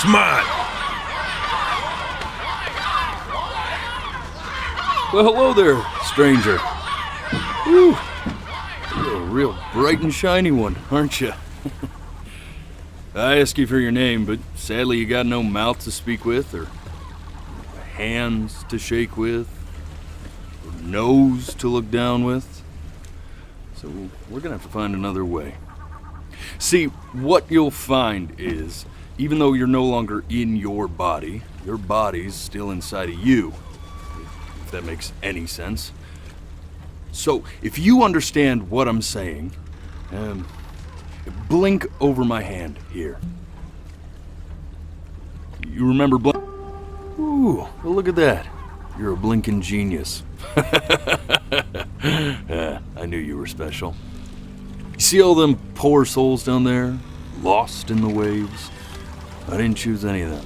It's mine. Well, hello there, stranger. Whew. You're a real bright and shiny one, aren't you? I asked you for your name, but sadly you got no mouth to speak with, or hands to shake with, or nose to look down with. So we're gonna have to find another way. See, what you'll find is, even though you're no longer in your body's still inside of you. If that makes any sense. So, if you understand what I'm saying, blink over my hand here. You remember blink? Ooh, well look at that. You're a blinking genius. I knew you were special. You see all them poor souls down there, lost in the waves? I didn't choose any of them.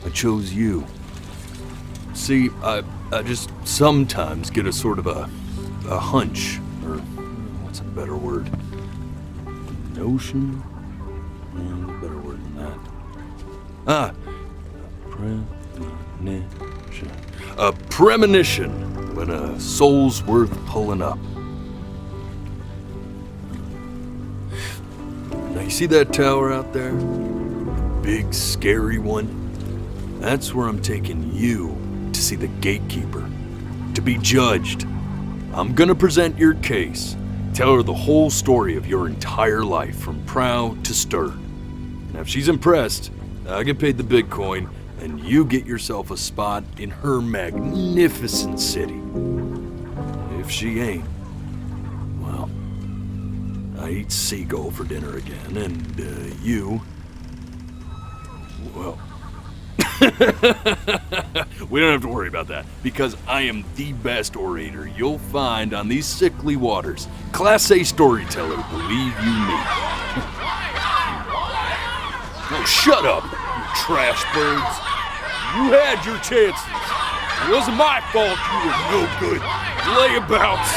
I chose you. See, I just sometimes get a sort of a hunch, or what's a better word? Notion? A better word than that. Premonition. A premonition when a soul's worth pulling up. Now you see that tower out there? Big, scary one? That's where I'm taking you to see the gatekeeper, to be judged. I'm gonna present your case, tell her the whole story of your entire life from prow to stern. Now if she's impressed, I get paid the Bitcoin, and you get yourself a spot in her magnificent city. If she ain't, well, I eat seagull for dinner again, and you, well, we don't have to worry about that, because I am the best orator you'll find on these sickly waters. Class A storyteller, believe you me. Oh, shut up, you trash birds. You had your chances. It wasn't my fault you were no good layabouts.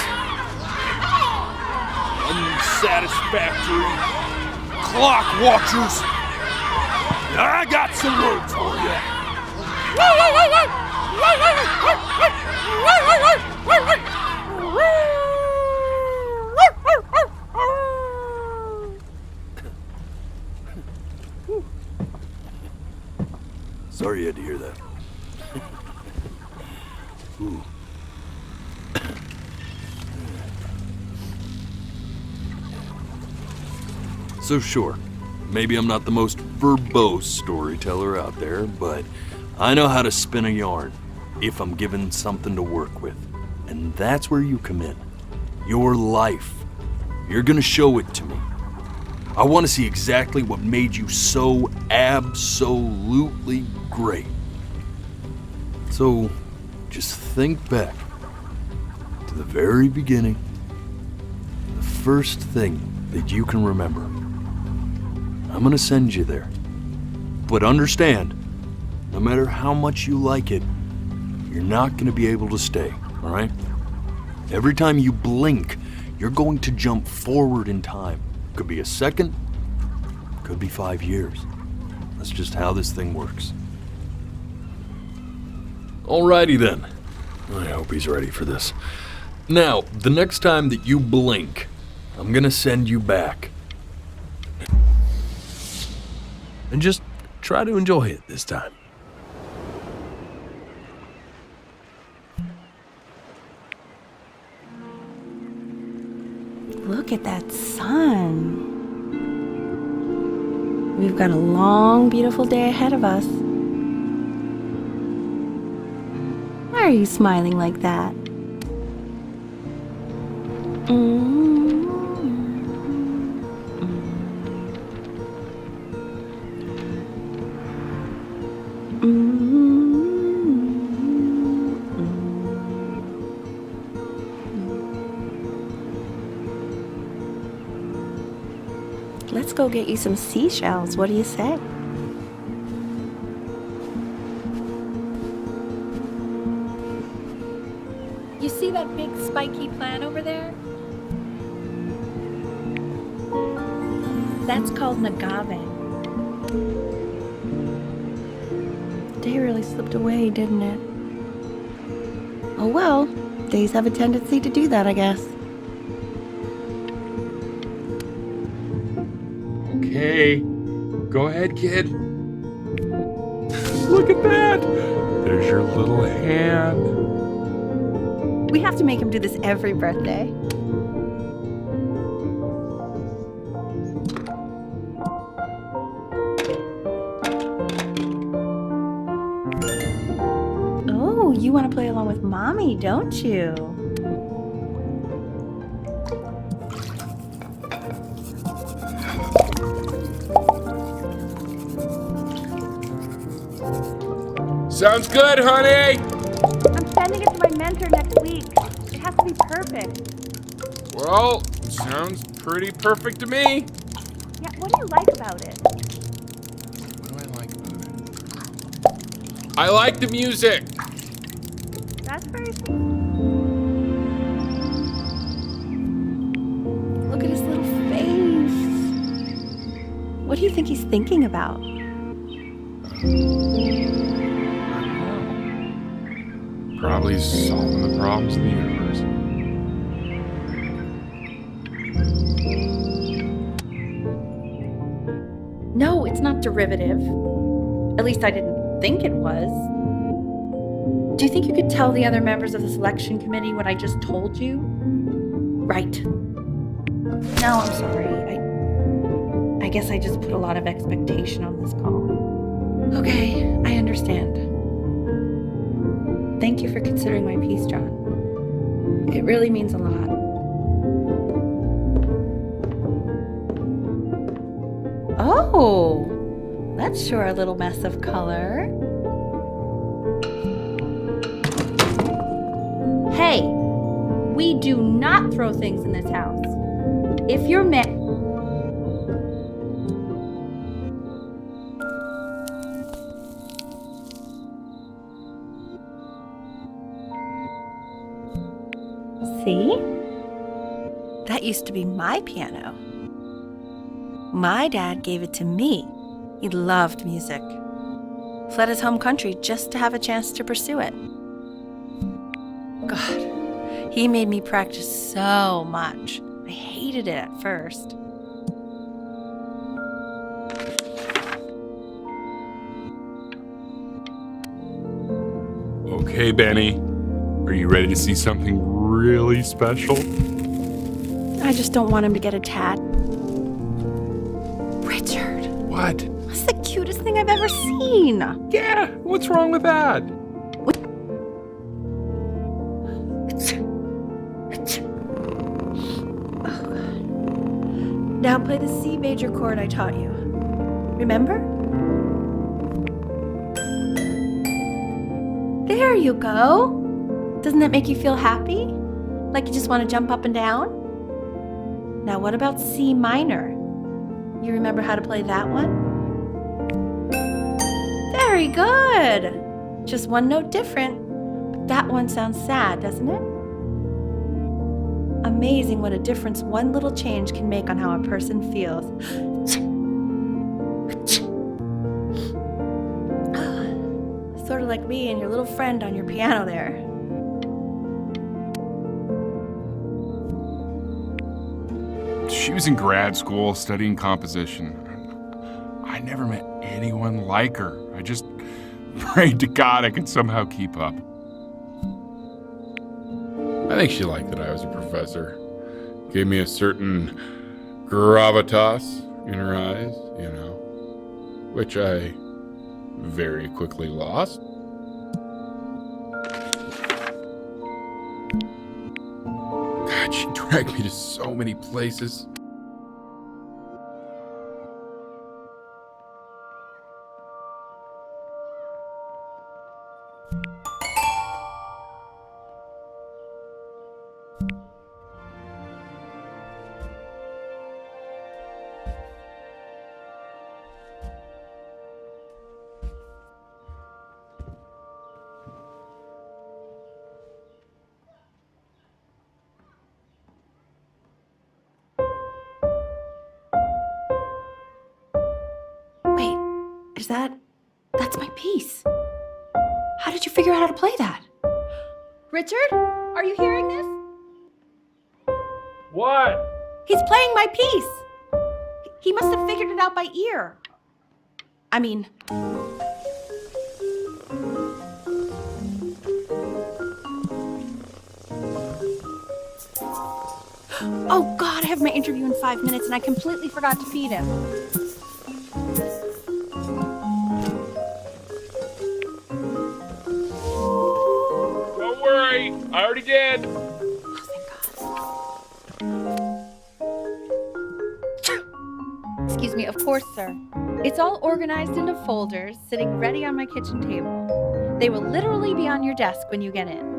Unsatisfactory clock watchers. I got some words for you. Sorry you had to hear that. Ooh. So sure, maybe I'm not the most verbose storyteller out there, but I know how to spin a yarn if I'm given something to work with. And that's where you come in. Your life. You're gonna show it to me. I want to see exactly what made you so absolutely great. So, just think back to the very beginning, the first thing that you can remember. I'm gonna send you there. But understand, no matter how much you like it, you're not gonna be able to stay, all right? Every time you blink, you're going to jump forward in time. Could be a second, could be 5 years. That's just how this thing works. Alrighty then. I hope he's ready for this. Now, the next time that you blink, I'm gonna send you back. And just try to enjoy it this time. Look at that sun. We've got a long, beautiful day ahead of us. Why are you smiling like that? Let's go get you some seashells. What do you say? You see that big spiky plant over there? That's called an agave. Day really slipped away, didn't it? Oh well, days have a tendency to do that, I guess. Okay, go ahead, kid. Look at that! There's your little hand. We have to make him do this every birthday. Oh, you want to play along with Mommy, don't you? Sounds good, honey! I'm sending it to my mentor next week. It has to be perfect. Well, sounds pretty perfect to me. Yeah, what do you like about it? What do I like about it? I like the music. That's very sweet. Look at his little face. What do you think he's thinking about? Probably solving the problems of the universe. No, it's not derivative. At least I didn't think it was. Do you think you could tell the other members of the selection committee what I just told you? Right. No, I'm sorry. I guess I just put a lot of expectation on this call. Okay, I understand. Thank you for considering my piece, John. It really means a lot. Oh, that's sure a little mess of color. Hey, we do not throw things in this house. If you're See? That used to be my piano. My dad gave it to me. He loved music. Fled his home country just to have a chance to pursue it. God, he made me practice so much. I hated it at first. Okay, Benny. Are you ready to see something really special? I just don't want him to get a tat. Richard, What? that's the cutest thing I've ever seen. Yeah, what's wrong with that? Now play the C major chord I taught you. Remember? There you go. Doesn't that make you feel happy? Like you just want to jump up and down? Now what about C minor? You remember how to play that one? Very good. Just one note different. But that one sounds sad, doesn't it? Amazing what a difference one little change can make on how a person feels. Sort of like me and your little friend on your piano there. She was in grad school studying composition. I never met anyone like her. I just prayed to God I could somehow keep up. I think she liked that I was a professor. Gave me a certain gravitas in her eyes, you know, which I very quickly lost. God, she dragged me to so many places. Wait, that's my piece. How did you figure out how to play that? Richard, are you hearing this? What? He's playing my piece. He must have figured it out by ear. I mean... Oh God, I have my interview in 5 minutes and I completely forgot to feed him. Don't worry, I already did. Oh, thank God. Excuse me, of course, sir. It's all organized into folders, sitting ready on my kitchen table. They will literally be on your desk when you get in.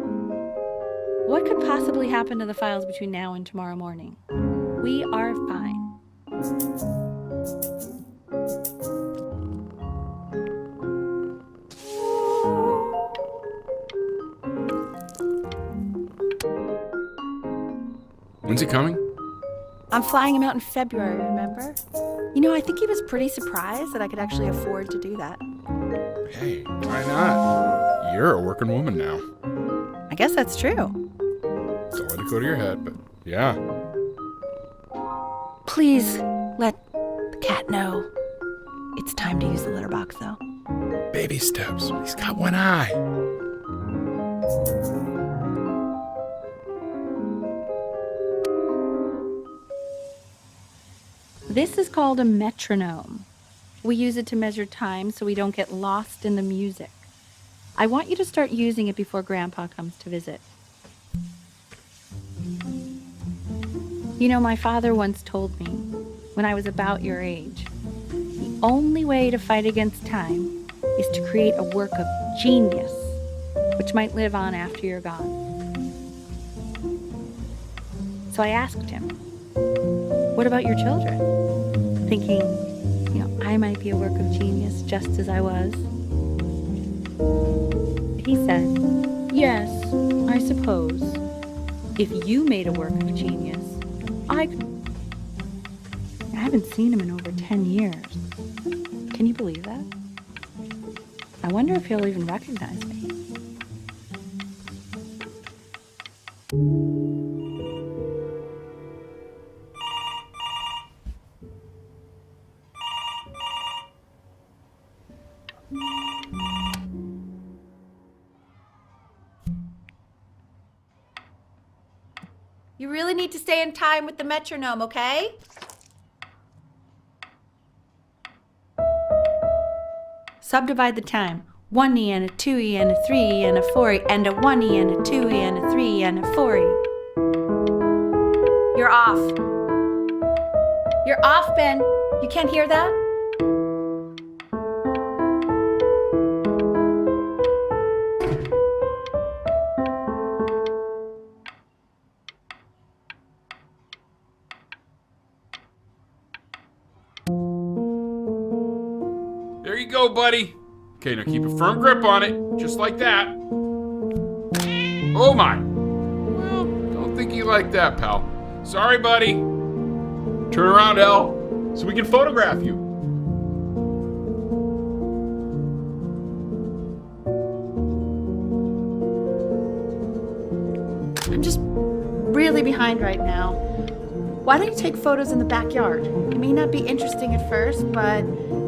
What could possibly happen to the files between now and tomorrow morning? We are fine. When's he coming? I'm flying him out in February, remember? You know, I think he was pretty surprised that I could actually afford to do that. Hey, why not? You're a working woman now. I guess that's true. Don't let it go to your head, but yeah. Please let the cat know it's time to use the litter box, though. Baby steps. He's got one eye. This is called a metronome. We use it to measure time so we don't get lost in the music. I want you to start using it before Grandpa comes to visit. You know, my father once told me, when I was about your age, the only way to fight against time is to create a work of genius, which might live on after you're gone. So I asked him, what about your children? Thinking, I might be a work of genius just as I was. He said, yes, I suppose. If you made a work of genius, I haven't seen him in over 10 years. Can you believe that? I wonder if he'll even recognize me. You really need to stay in time with the metronome, okay? Subdivide the time. 1E and a 2E and a 3E and a 4E and a 1E and a 2E and a 3E and a 4E. You're off. You're off, Ben. You can't hear that? There you go, buddy. Okay, now keep a firm grip on it, just like that. Oh my. Well, don't think you like that, pal. Sorry, buddy. Turn around, Elle, so we can photograph you. I'm just really behind right now. Why don't you take photos in the backyard? It may not be interesting at first, but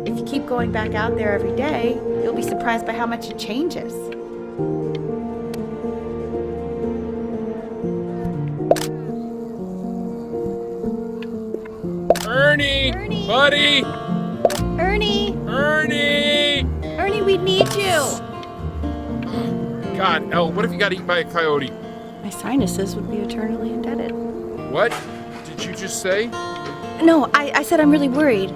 if you keep going back out there every day, you'll be surprised by how much it changes. Ernie! Buddy! Ernie! Ernie! We need you! God, Elle, what if you got eaten by a coyote? My sinuses would be eternally indebted. What did you just say? No, I said I'm really worried.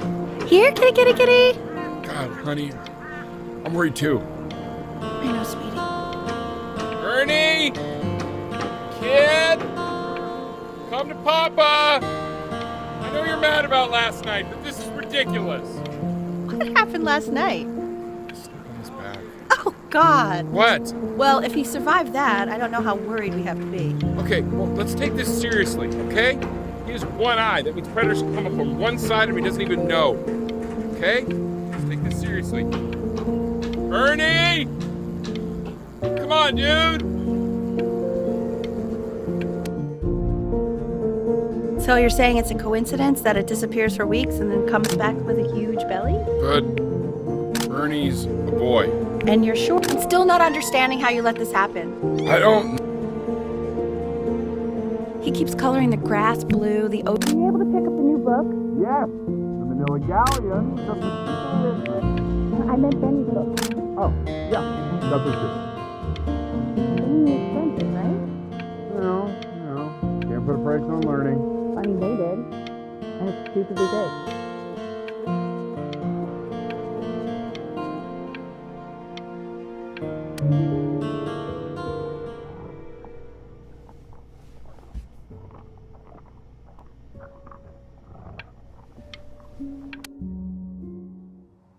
Here, kitty, kitty, kitty! God, honey, I'm worried too. I know, sweetie. Ernie! Kid! Come to Papa! I know you're mad about last night, but this is ridiculous. What happened last night? Stuck on his back. Oh, God. What? Well, if he survived that, I don't know how worried we have to be. Okay, well, let's take this seriously, okay? He has one eye. That means predators can come up from one side and he doesn't even know. Okay? Let's take this seriously. Ernie! on, dude! So you're saying it's a coincidence that it disappears for weeks and then comes back with a huge belly? But Bernie's a boy. And you're sure? I'm still not understanding how you let this happen. I don't... He keeps coloring the grass blue, the ocean. Are you able to pick up the new book? Yes, the Manila Galleon. I meant Benny's book. Oh, yeah, that's what Benny expensive, right? can't put a price on learning. I mean, they did. And it's stupidly big.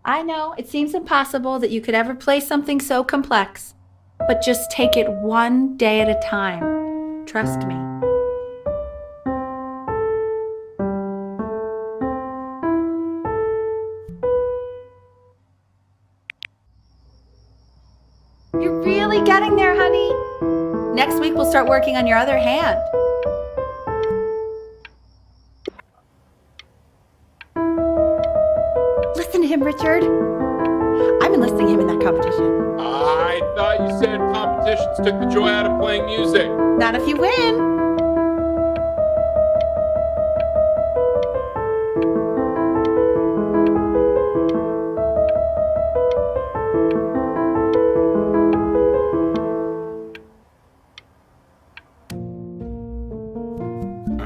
I know, it seems impossible that you could ever play something so complex. But just take it one day at a time. Trust me. You're really getting there, honey. Next week we'll start working on your other hand. Listen to him, Richard. I'm enlisting him in that competition. I thought you said competitions took the joy out of playing music. Not if you win.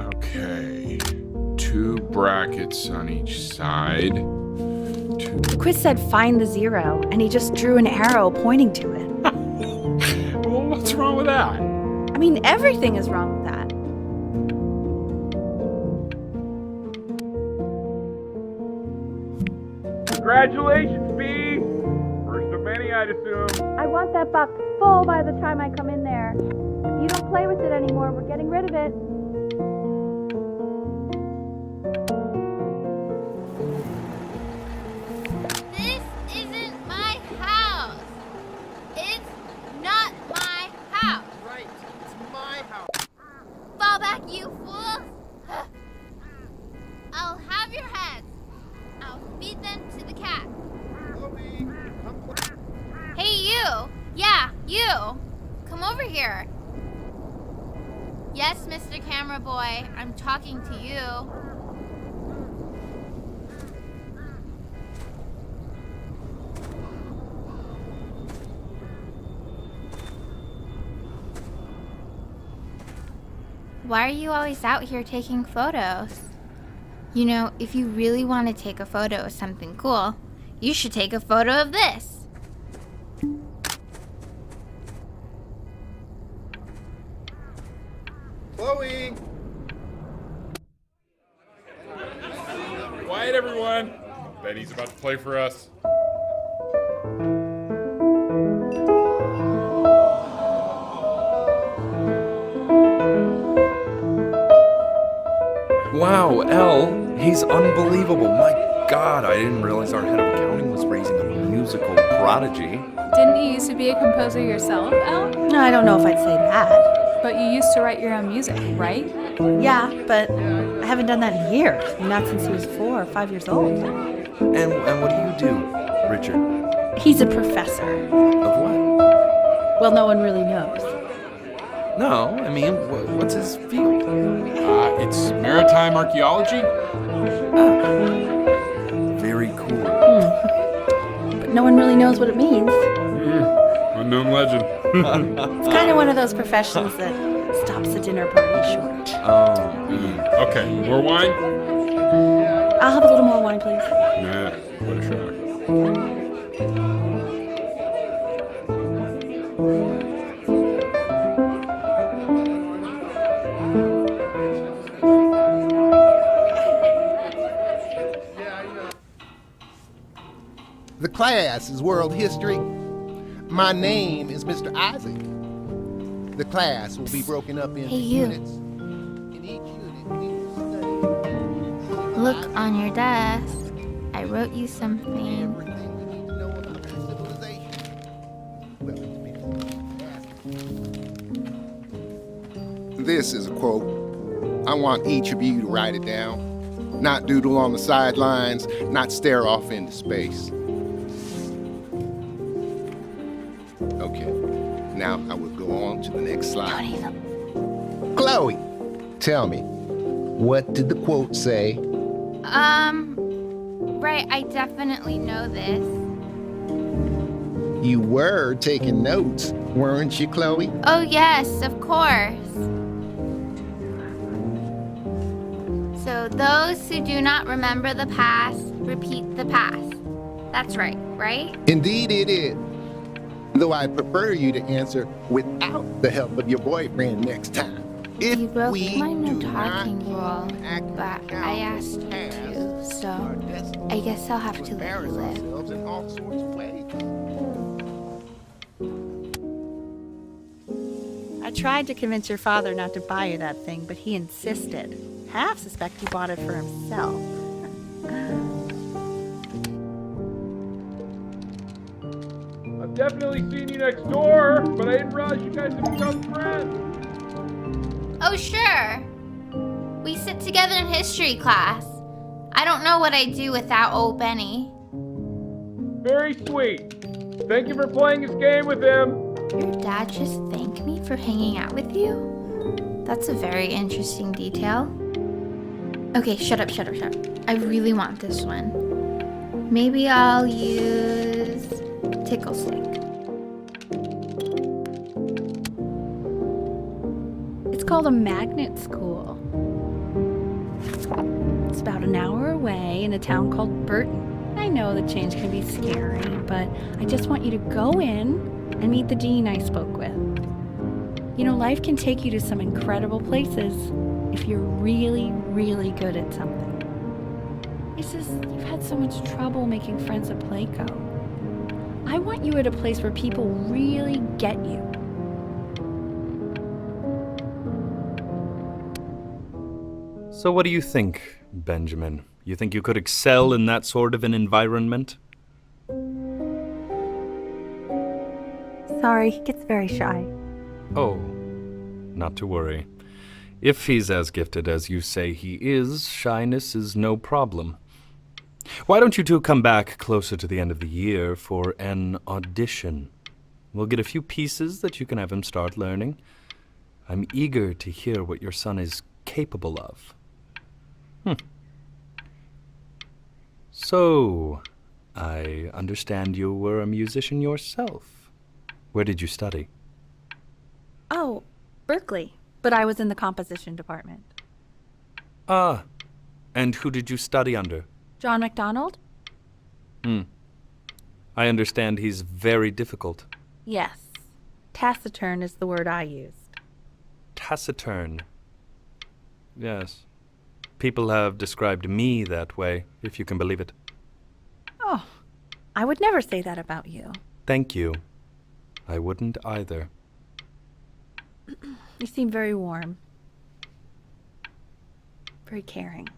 Okay. 2 brackets on each side. The quiz said find the zero, and he just drew an arrow pointing to it. Well, what's wrong with that? I mean, everything is wrong with that. Congratulations, B. First of many, I'd assume. I want that box full by the time I come in there. If you don't play with it anymore, we're getting rid of it. This isn't my house. It's not my house. Right, it's my house. Fall back, you fools. I'll have your heads. I'll feed them to the cat. Hey, you. Yeah, you. Come over here. Yes, Mr. Camera Boy, I'm talking to you. Why are you always out here taking photos? You know, if you really want to take a photo of something cool, you should take a photo of this. Chloe! Quiet, everyone. Benny's about to play for us. Wow, Elle, he's unbelievable. My God, I didn't realize our head of accounting was raising a musical prodigy. Didn't you used to be a composer yourself, Elle? No, I don't know if I'd say that. But you used to write your own music, right? Yeah, but I haven't done that in years. Not since he was 4 or 5 years old. And what do you do, Richard? He's a professor. Of what? Well, no one really knows. No, I mean, what's his field? It's maritime archaeology. Very cool. But no one really knows what it means. Unknown legend. It's kind of one of those professions that stops a dinner party short. Okay, more wine? I'll have a little more wine, please. Nah, what a shock. The class is world history. My name is Mr. Isaac. The class will be broken up into Hey, you. units. In each unit, we will study Look on your desk. I wrote you something. everything we need to know about the civilization. Well, it's been asked This is a quote. I want each of you to write it down. Not doodle on the sidelines, not stare off into space. Okay, now I will go on to the next slide. Chloe, tell me, what did the quote say? Right, I definitely know this. You were taking notes, weren't you, Chloe? Oh, yes, of course. So, those who do not remember the past, repeat the past. That's right, right? Indeed it is. Though I prefer you to answer without the help of your boyfriend next time. If You broke we my no do talking not rule, act but I asked you to, so I guess I'll have to let you live. ourselves in all sorts of ways. I tried to convince your father not to buy you that thing, but he insisted. Half suspect he bought it for himself. I've definitely seen you next door, but I didn't realize you guys have become friends. Oh, sure. We sit together in history class. I don't know what I'd do without old Benny. Very sweet. Thank you for playing this game with him. Your dad just thanked me for hanging out with you? That's a very interesting detail. Okay, shut up. I really want this one. Maybe I'll use Tickle Stick. It's called a magnet school. It's about an hour away in a town called Burton. I know the change can be scary, but I just want you to go in and meet the dean I spoke with. You know, life can take you to some incredible places if you're really, really good at something. It's just, you've had so much trouble making friends at Playco. I want you at a place where people really get you. So what do you think, Benjamin? You think you could excel in that sort of an environment? Sorry, he gets very shy. Oh, not to worry. If he's as gifted as you say he is, shyness is no problem. Why don't you two come back closer to the end of the year for an audition? We'll get a few pieces that you can have him start learning. I'm eager to hear what your son is capable of. So, I understand you were a musician yourself. Where did you study? Oh, Berkeley. But I was in the composition department. Ah, and who did you study under? John MacDonald? I understand he's very difficult. Yes. Taciturn is the word I used. Taciturn. Yes. People have described me that way, if you can believe it. Oh, I would never say that about you. Thank you. I wouldn't either. You seem very warm. Very caring.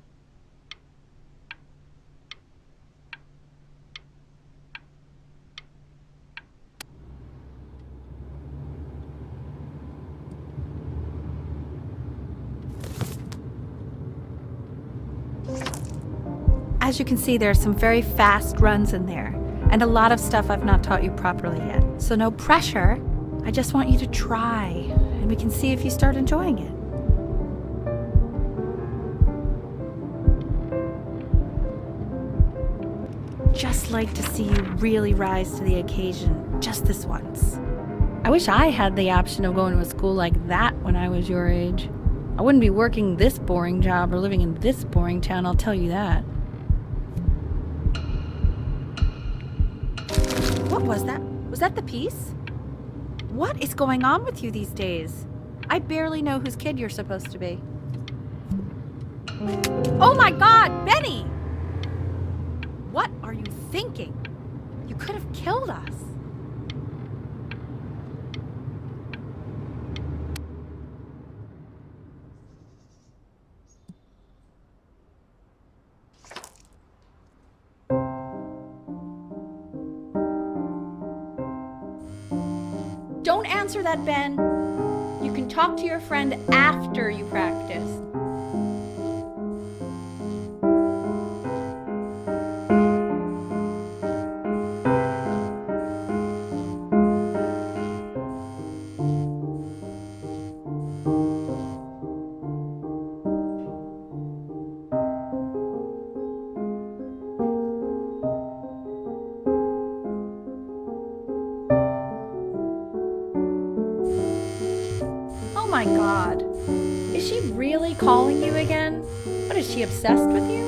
As you can see, there are some very fast runs in there, and a lot of stuff I've not taught you properly yet. So no pressure. I just want you to try, and we can see if you start enjoying it. Just like to see you really rise to the occasion, just this once. I wish I had the option of going to a school like that when I was your age. I wouldn't be working this boring job or living in this boring town, I'll tell you that. What was that? Was that the piece? What is going on with you these days? I barely know whose kid you're supposed to be. Oh my God, Benny! What are you thinking? You could have killed us. Don't answer that, Ben. You can and talk to your friend after you practice. Oh my God. Is she really calling you again? What, is she obsessed with you?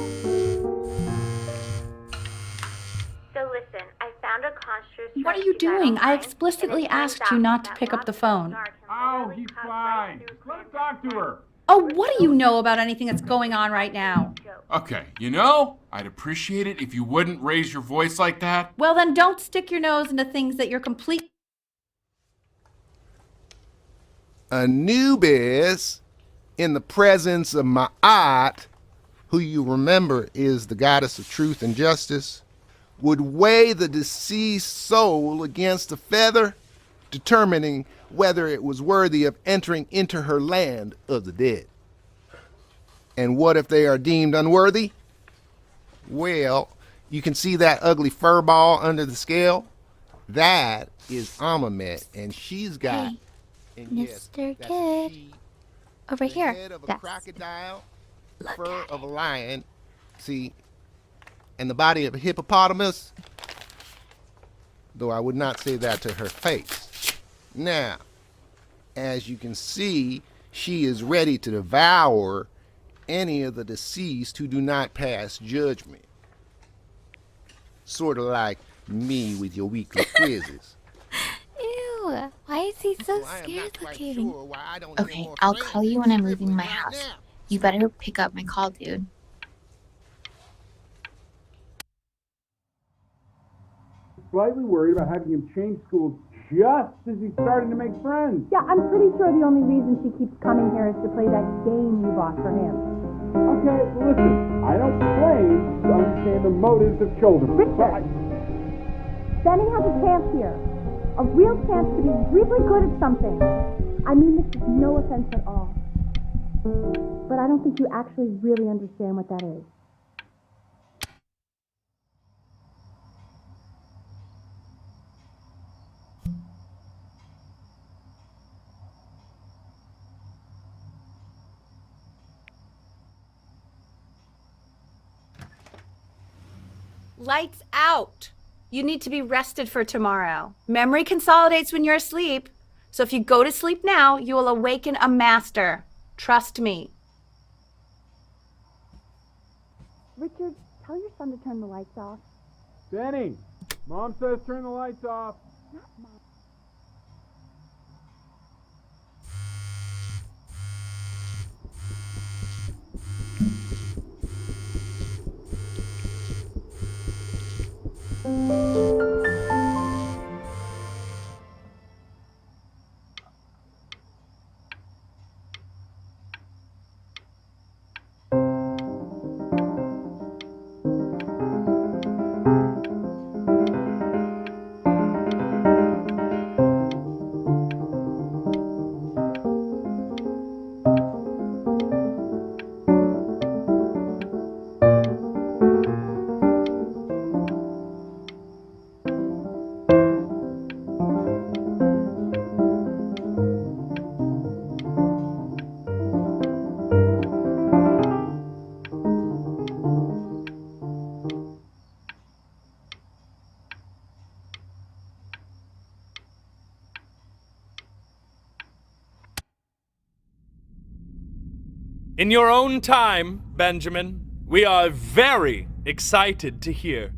So listen, I found a construct. What are you doing? I explicitly asked you not to pick up the phone. Oh, he's fine. Let's talk to her. Oh, what do you know about anything that's going on right now? Okay, I'd appreciate it if you wouldn't raise your voice like that. Well, then don't stick your nose into things that you're complete. Anubis, in the presence of Ma'at, who you remember is the goddess of truth and justice, would weigh the deceased soul against a feather, determining whether it was worthy of entering into her land of the dead. And what if they are deemed unworthy? Well, you can see that ugly fur ball under the scale? That is Amamet, and she's got... Hey, and Mr. that's a Kid. she, Over the here. head of a Yes. crocodile, Look fur at of a it. lion, see, and the body of a hippopotamus, though I would not say that to her face. Now, as you can see, she is ready to devour any of the deceased who do not pass judgment. Sort of like me with your weekly quizzes. Ew. Why is he so I am scared not quite looking? sure why I don't hear Okay, more I'll friends call you when I'm scribbling leaving my right house. now. You better pick up my call, dude. Slightly worried about having him change schools just as he's starting to make friends. Yeah, I'm pretty sure the only reason she keeps coming here is to play that game you bought for him. Okay, listen, I don't claim to understand the motives of children. Richard! Benny has a chance here. A real chance to be really good at something. I mean this is no offense at all. But I don't think you actually really understand what that is. Lights out. You need to be rested for tomorrow. Memory consolidates when you're asleep. So if you go to sleep now, you will awaken a master. Trust me. Richard, tell your son to turn the lights off. Benny, Mom says turn the lights off. Not Mom. In your own time, Benjamin, we are very excited to hear.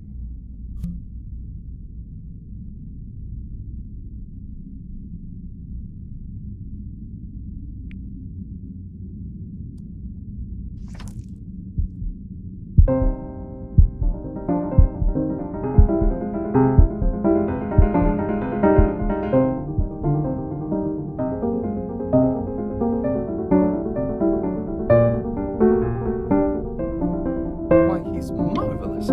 Why, he's marvelous.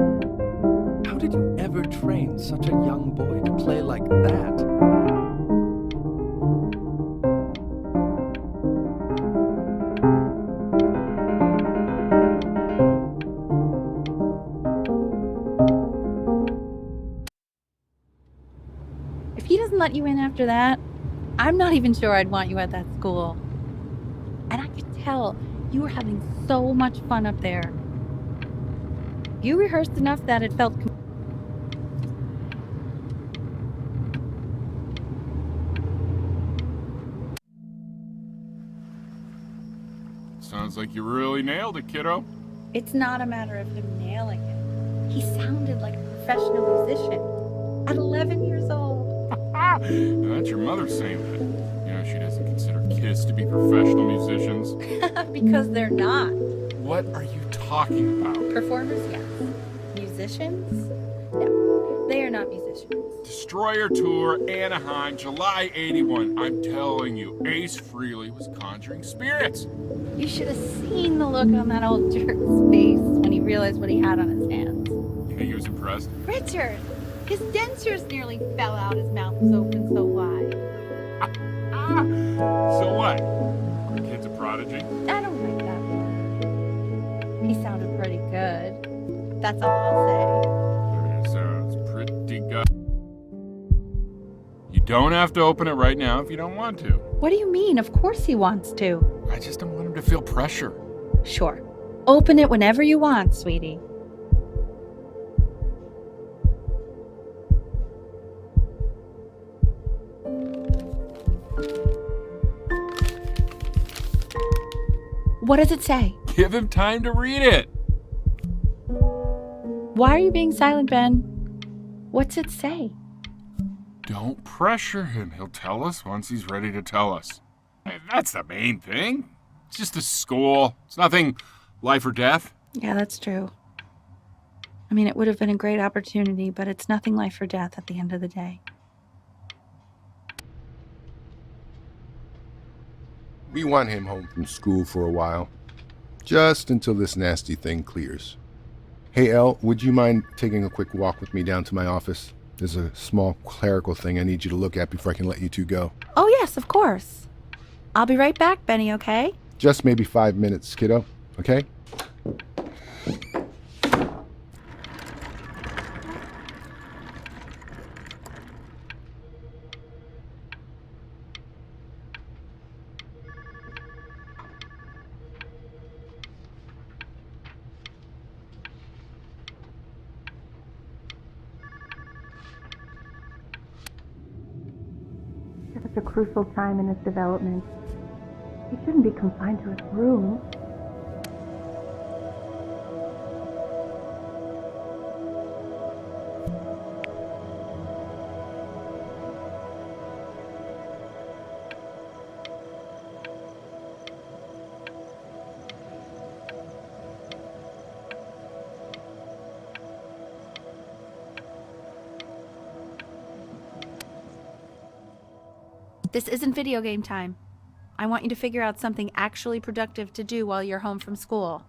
let you in after that, I'm not even sure I'd want you at that school. And I could tell you were having so much fun up there. You rehearsed enough that it felt Sounds like you really nailed it, kiddo. It's not a matter of him nailing it. He sounded like a professional musician at 11 years old. Now that's your mother saying that. You know, she doesn't consider kids to be professional musicians. Because they're not. What are you talking about? Performers, yes. Musicians? No, they are not musicians. Destroyer Tour, Anaheim, July 81. I'm telling you, Ace Frehley was conjuring spirits. You should have seen the look on that old jerk's face when he realized what he had on his hands. You think he was impressed? Richard! His dentures nearly fell out. His mouth was open so wide. So what? The kid's a prodigy? I don't like that word. He sounded pretty good. That's all I'll say. Sounds pretty good. You don't have to open it right now if you don't want to. What do you mean? Of course he wants to. I just don't want him to feel pressure. Sure. Open it whenever you want, sweetie. What does it say? Give him time to read it. Why are you being silent, Ben? What's it say? Don't pressure him. He'll tell us once he's ready to tell us. Hey, that's the main thing. It's just a school. It's nothing life or death. Yeah, that's true. I mean, it would have been a great opportunity, but it's nothing life or death at the end of the day. We want him home from school for a while. Just until this nasty thing clears. Hey, Elle, would you mind taking a quick walk with me down to my office? There's a small clerical thing I need you to look at before I can let you two go. Oh, yes, of course. I'll be right back, Benny, okay? Just maybe 5 minutes, kiddo, okay? Such a crucial time in his development. He shouldn't be confined to his room. This isn't video game time. I want you to figure out something actually productive to do while you're home from school.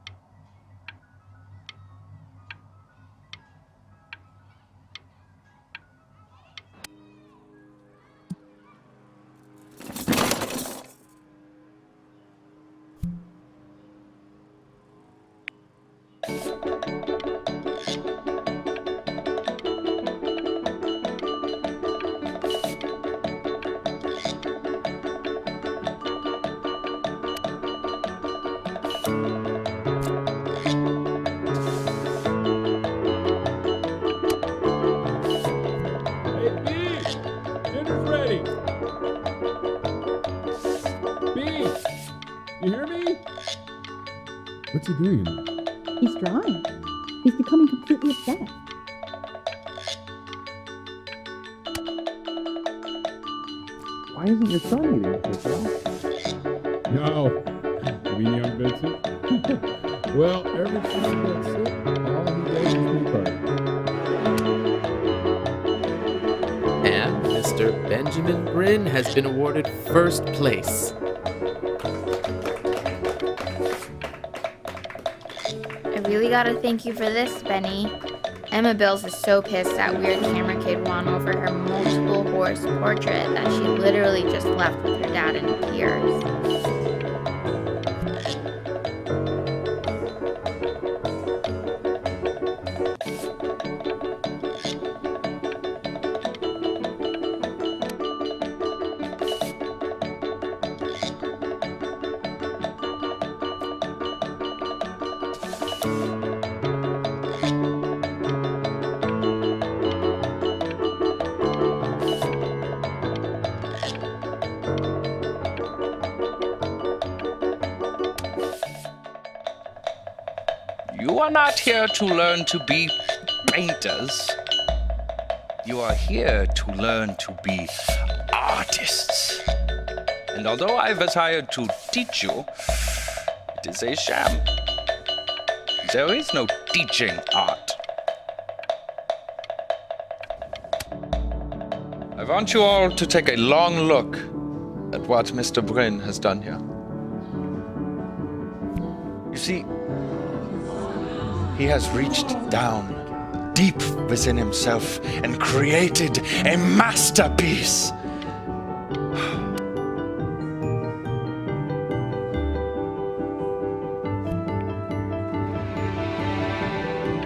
You hear me? What's he doing? He's drawing. He's becoming completely obsessed. Why isn't your son eating this, No. You mean young Vincent? Well, ever since he got sick, all he does is be crying. And Mr. Benjamin Bryn has been awarded first place. I really gotta thank you for this, Benny. Emma Bills is so pissed that weird camera kid won over her multiple horse portrait that she literally just left with her dad in tears. You are not here to learn to be painters. You are here to learn to be artists. And although I was hired to teach you, it is a sham. There is no teaching art. I want you all to take a long look at what Mr. Bryn has done here. You see, he has reached down deep within himself and created a masterpiece.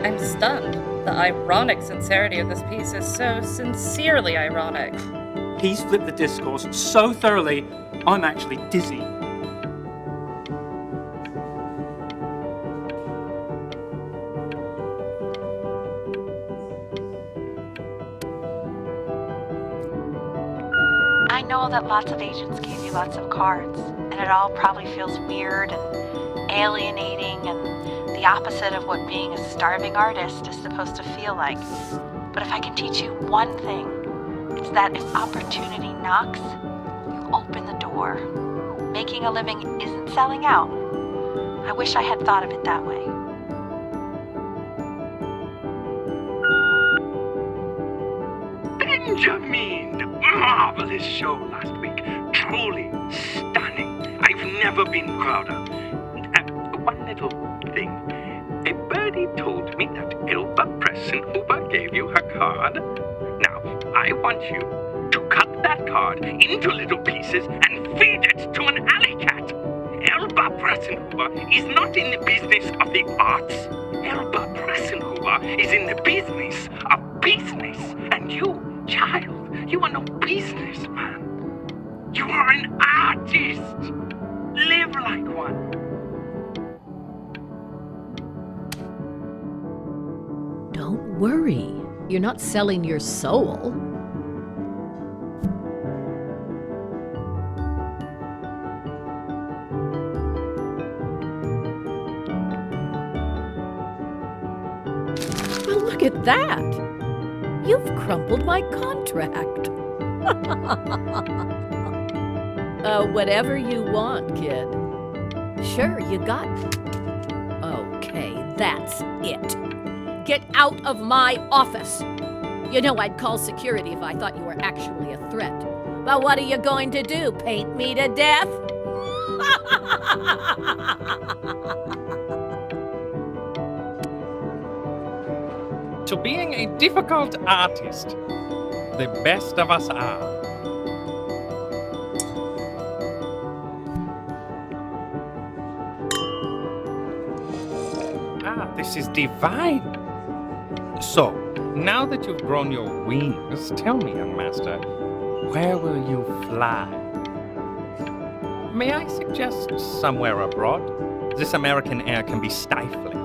I'm stunned. The ironic sincerity of this piece is so sincerely ironic. He's flipped the discourse so thoroughly, I'm actually dizzy. I know that lots of agents gave you lots of cards, and it all probably feels weird and alienating and the opposite of what being a starving artist is supposed to feel like. But if I can teach you one thing, it's that if opportunity knocks, you open the door. Making a living isn't selling out. I wish I had thought of it that way. Benjamin! Marvelous show last week. Truly stunning. I've never been prouder. One little thing. A birdie told me that Elba Pressenhuber gave you her card. Now, I want you to cut that card into little pieces and feed it to an alley cat. Elba Pressenhuber is not in the business of the arts. Elba Pressenhuber is in the business of business. And you, child, you are no businessman. You are an artist. Live like one. Don't worry. You're not selling your soul. Well, look at that. You've crumpled my contract. Whatever you want, kid. Sure, you got... Okay, that's it. Get out of my office. You know I'd call security if I thought you were actually a threat. But what are you going to do, paint me to death? To being a difficult artist, the best of us are. This is divine. So, now that you've grown your wings, tell me, young master, where will you fly? May I suggest somewhere abroad? This American air can be stifling.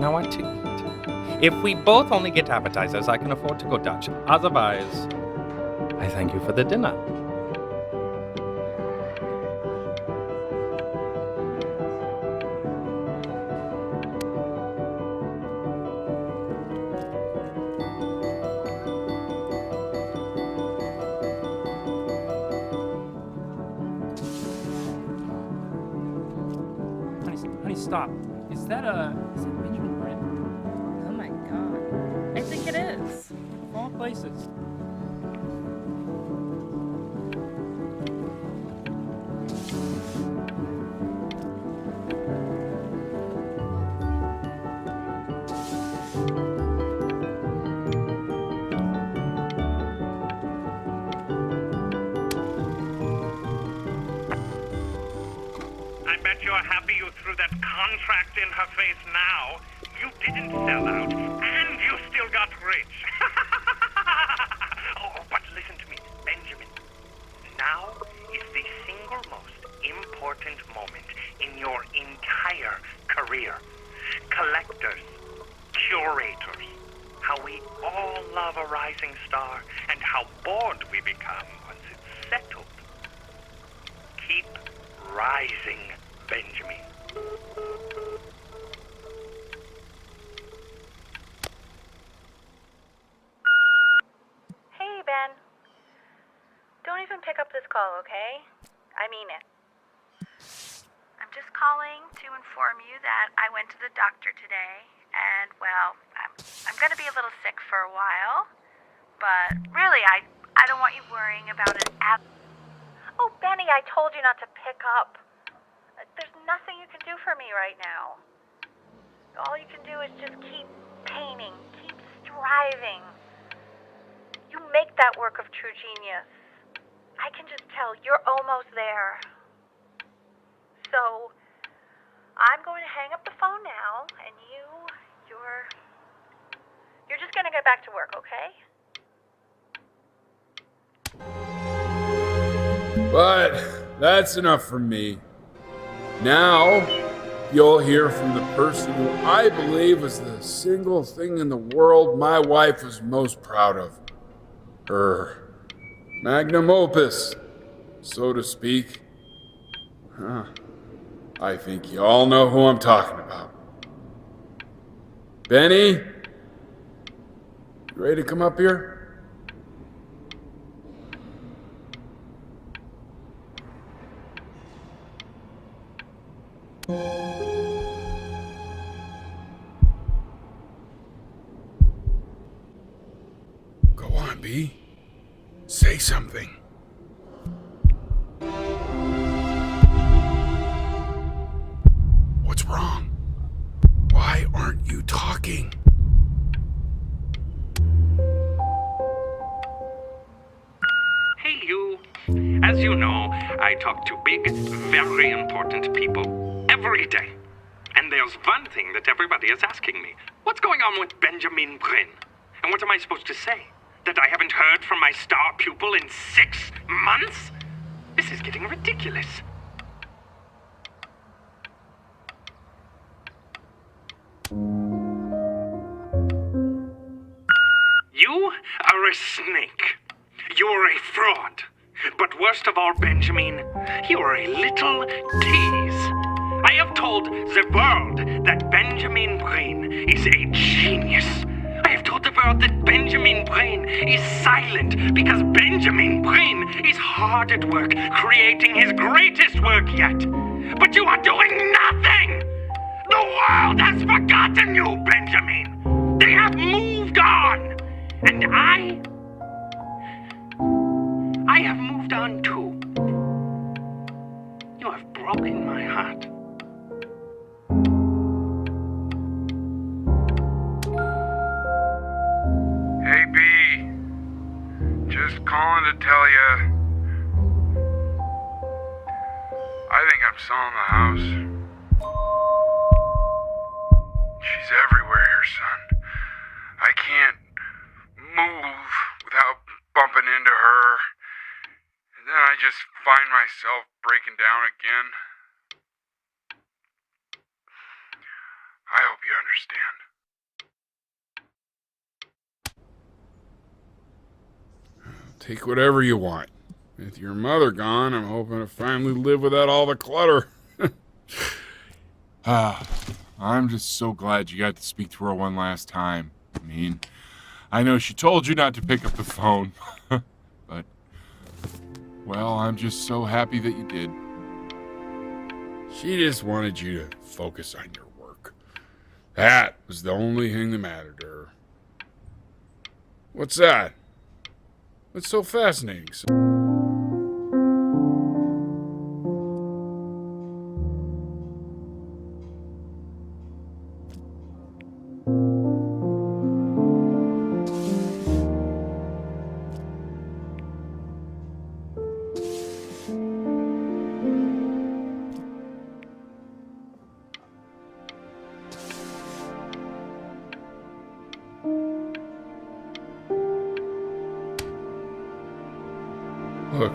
Now what to eat? If we both only get appetizers, I can afford to go Dutch. Otherwise, I thank you for the dinner. Honey, stop. Is that Benjamin Bryn? Oh my god. I think it is. Of all places. I bet you're happy you threw that contract in her face now. You didn't sell out, and you still got rich. Oh, but listen to me, Benjamin. Now is the single most important moment in your entire career. Collectors, curators, how we all love a rising star, and how bored we become once it's settled. Keep rising, Benjamin. Hey, Ben. Don't even pick up this call, okay? I mean it. I'm just calling to inform you that I went to the doctor today, and, well, I'm gonna be a little sick for a while, but really, I don't want you worrying about it at... Oh, Benny, I told you not to pick up. There's nothing you can do for me right now. All you can do is just keep painting, keep striving. You make that work of true genius. I can just tell you're almost there. So, I'm going to hang up the phone now, and you're just going to get back to work, okay? But that's enough from me. Now, you'll hear from the person who I believe was the single thing in the world my wife was most proud of. Her magnum opus, so to speak. I think you all know who I'm talking about. Benny? You ready to come up here? Go on, B. Say something. What's wrong? Why aren't you talking? Hey, you. As you know, I talk to big, very important people every day. And there's one thing that everybody is asking me. What's going on with Benjamin Bryn? And what am I supposed to say? That I haven't heard from my star pupil in 6 months? This is getting ridiculous. You are a snake. You're a fraud. But worst of all, Benjamin, you're a little tease. I have told the world that Benjamin Bryn is a genius. I have told the world that Benjamin Bryn is silent because Benjamin Bryn is hard at work creating his greatest work yet. But you are doing nothing! The world has forgotten you, Benjamin! They have moved on! And I have moved on too. You have broken my heart. Hey, B. Just calling to tell you. I think I'm selling the house. She's everywhere here, son. I can't move without bumping into her. And then I just find myself breaking down again. I hope you understand. Take whatever you want. With your mother gone, I'm hoping to finally live without all the clutter. I'm just so glad you got to speak to her one last time. I mean, I know she told you not to pick up the phone, but, well, I'm just so happy that you did. She just wanted you to focus on your work. That was the only thing that mattered to her. What's that? What's so fascinating? Look.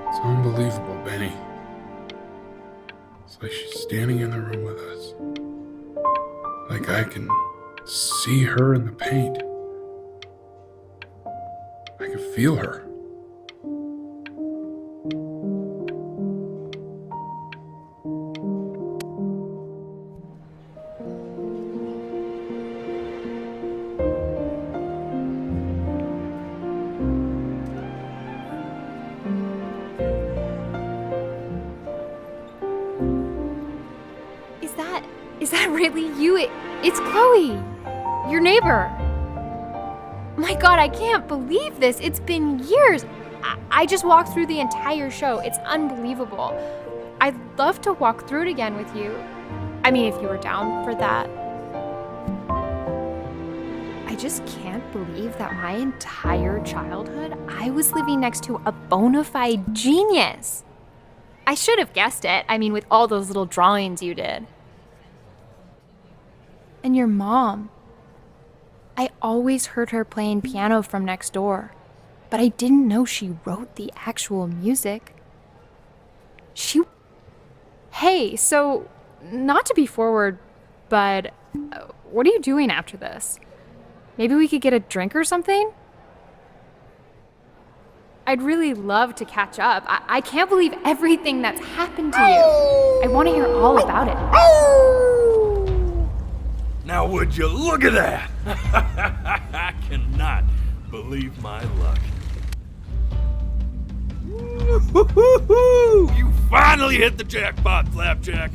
It's unbelievable, Benny. It's like she's standing in the room with us. Like I can see her in the paint. I can feel her. really you? It's Chloe, your neighbor. My God, I can't believe this. It's been years. I just walked through the entire show. It's unbelievable. I'd love to walk through it again with you. I mean, if you were down for that. I just can't believe that my entire childhood, I was living next to a bona fide genius. I should have guessed it. I mean, with all those little drawings you did. And your mom. I always heard her playing piano from next door, but I didn't know she wrote the actual music. Hey, so, not to be forward, but what are you doing after this? Maybe we could get a drink or something? I'd really love to catch up. I can't believe everything that's happened to you. I want to hear all about it. Now would you look at that? I cannot believe my luck. Woo-hoo-hoo-hoo! You finally hit the jackpot, Flapjack.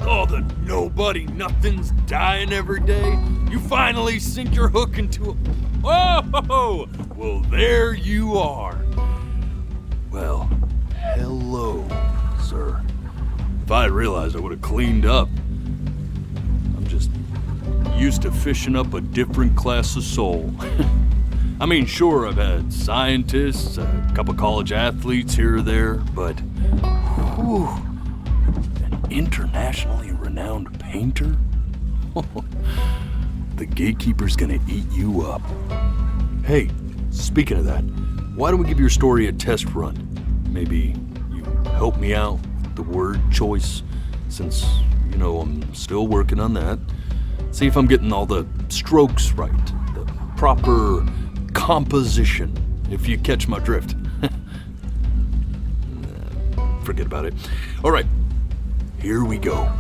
All the nobody nothings dying every day. You finally sink your hook into a... Oh! Well, there you are. Well, hello, sir. If I had realized, I would have cleaned up. I'm just used to fishing up a different class of soul. I mean, sure, I've had scientists, a couple college athletes here or there, but whew, an internationally renowned painter? The gatekeeper's gonna eat you up. Hey, speaking of that, why don't we give your story a test run? Maybe you help me out with the word choice, since, you know, I'm still working on that. See if I'm getting all the strokes right, the proper composition, if you catch my drift. Forget about it. All right, here we go.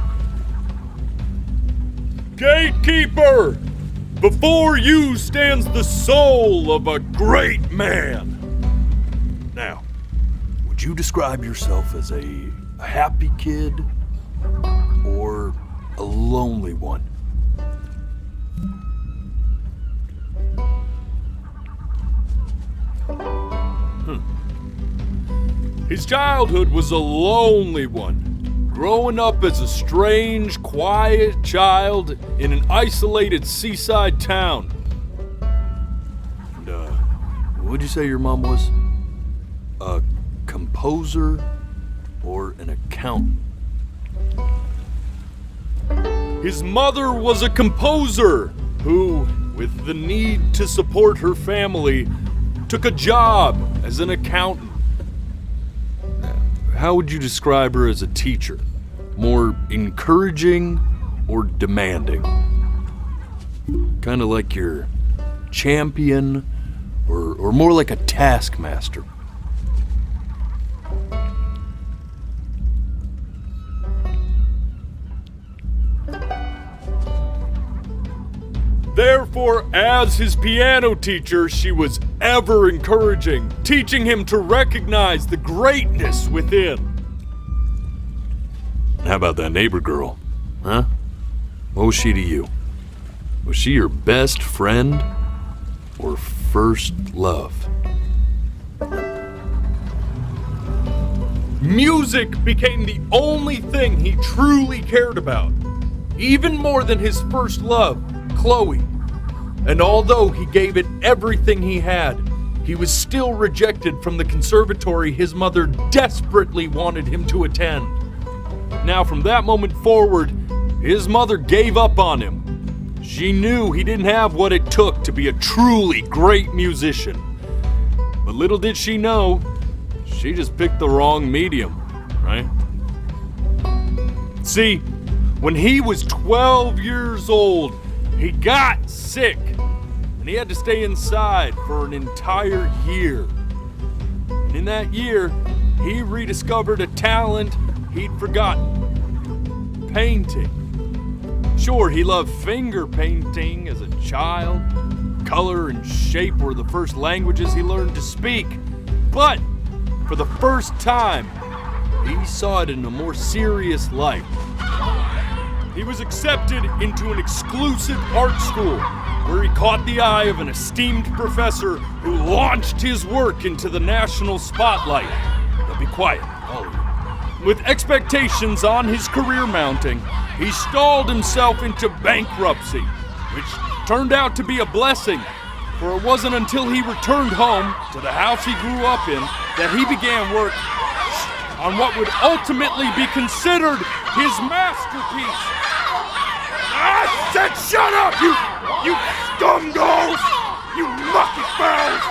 Gatekeeper! Before you stands the soul of a great man. Now, would you describe yourself as a happy kid or a lonely one? His childhood was a lonely one, growing up as a strange, quiet child in an isolated seaside town. And, what'd you say your mom was? A composer or an accountant? His mother was a composer who, with the need to support her family, took a job as an accountant. How would you describe her as a teacher? More encouraging or demanding? Kind of like your champion or more like a taskmaster? Therefore, as his piano teacher, she was ever encouraging, teaching him to recognize the greatness within. How about that neighbor girl, huh? What was she to you? Was she your best friend or first love? Music became the only thing he truly cared about, even more than his first love, Chloe. And although he gave it everything he had, he was still rejected from the conservatory his mother desperately wanted him to attend. Now, from that moment forward, his mother gave up on him. She knew he didn't have what it took to be a truly great musician. But little did she know, she just picked the wrong medium, right? See, when he was 12 years old, he got sick, and he had to stay inside for an entire year. And in that year, he rediscovered a talent he'd forgotten: painting. Sure, he loved finger painting as a child. Color and shape were the first languages he learned to speak. But for the first time, he saw it in a more serious light. he was accepted into an exclusive art school where he caught the eye of an esteemed professor who launched his work into the national spotlight. Now be quiet, all of you. With expectations on his career mounting, he stalled himself into bankruptcy, which turned out to be a blessing, for it wasn't until he returned home to the house he grew up in that he began work on what would ultimately be considered his masterpiece. I said shut up, you scumballs! You mucky fowls!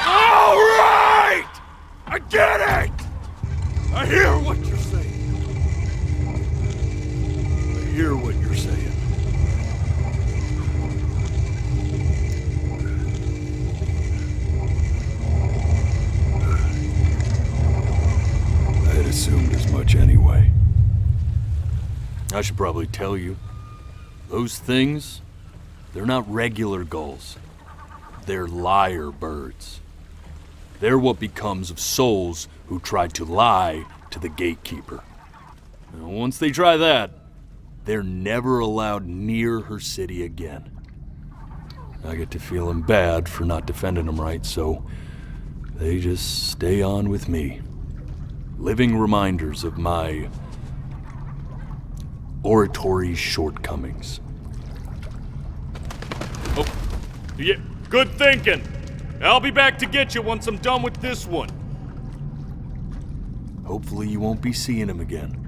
All right! I get it! I hear what you're saying. I hear what you're saying. I had assumed as much anyway. I should probably tell you, those things, they're not regular gulls. They're lyre birds. They're what becomes of souls who try to lie to the gatekeeper. And once they try that, they're never allowed near her city again. I get to feeling bad for not defending them right, so they just stay on with me. Living reminders of my oratory shortcomings. Oh, yeah, good thinking. I'll be back to get you once I'm done with this one. Hopefully you won't be seeing him again.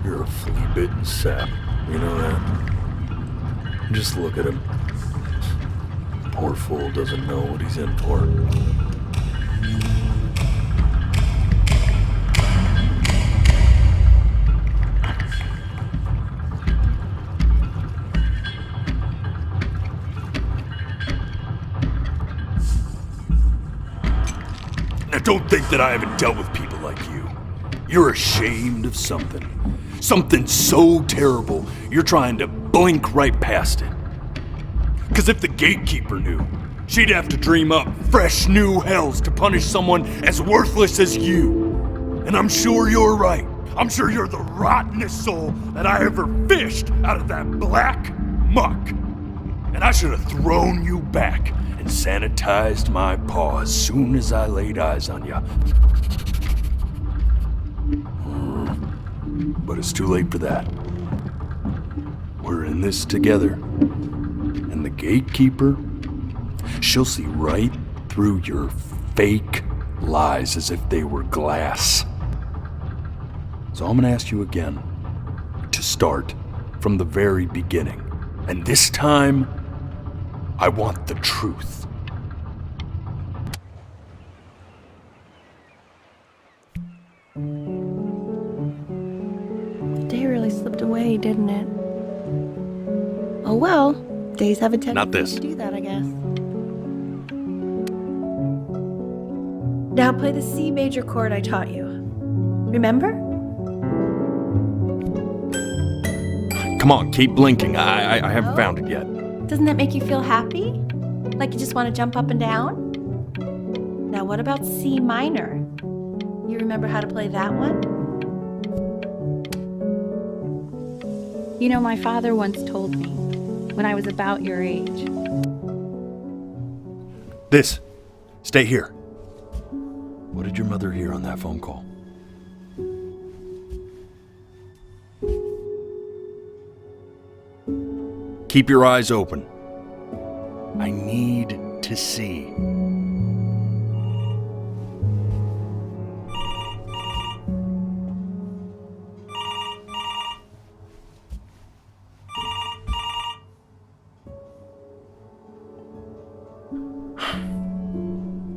You're a flea-bitten sap, you know that? Just look at him. Poor fool doesn't know what he's in for. Now don't think that I haven't dealt with people like you. You're ashamed of something. Something so terrible, you're trying to blink right past it. Because if the gatekeeper knew, she'd have to dream up fresh new hells to punish someone as worthless as you. And I'm sure you're right. I'm sure you're the rottenest soul that I ever fished out of that black muck. And I should have thrown you back and sanitized my paw as soon as I laid eyes on you. But it's too late for that. We're in this together. And the gatekeeper, she'll see right through your fake lies as if they were glass. So I'm gonna ask you again to start from the very beginning. And this time, I want the truth. The day really slipped away, didn't it? Oh well, days have a tendency Not this. to do that, I guess. Now play the C major chord I taught you. Remember? Come on, keep blinking. I haven't found it yet. Doesn't that make you feel happy? Like you just want to jump up and down? Now what about C minor? You remember how to play that one? You know, my father once told me, when I was about your age. This. Stay here. What did your mother hear on that phone call? Keep your eyes open. I need to see.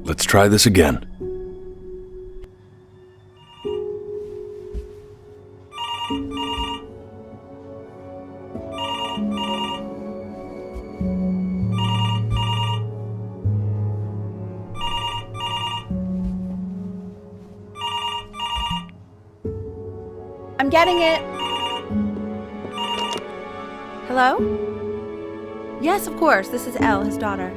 Let's try this again. getting it. Hello? Yes, of course. This is Elle, his daughter.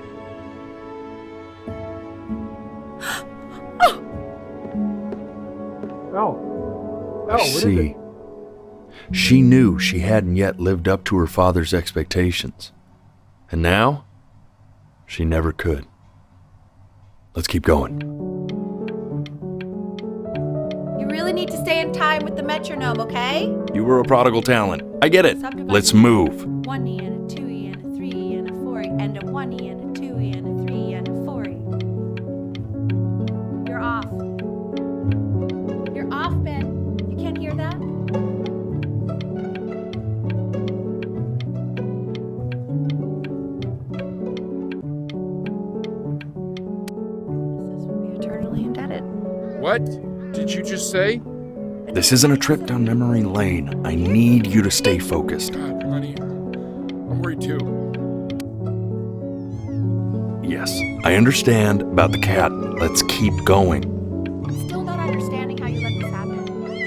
I see. She knew she hadn't yet lived up to her father's expectations. And now, she never could. Let's keep going. You really need to stay in time with the metronome, okay? You were a prodigal talent. I get it. Let's move. 1 E and a 2 E and a 3 E and a 4 E and a 1 E and a 2 E and a 3 E and a 4 E. You're off. You're off, Ben. You can't hear that? This would be eternally indebted. What did you just say? This isn't a trip down memory lane. I need you to stay focused. God, honey, I'm worried too. Yes, I understand about the cat. Let's keep going. Still not understanding how you let this happen.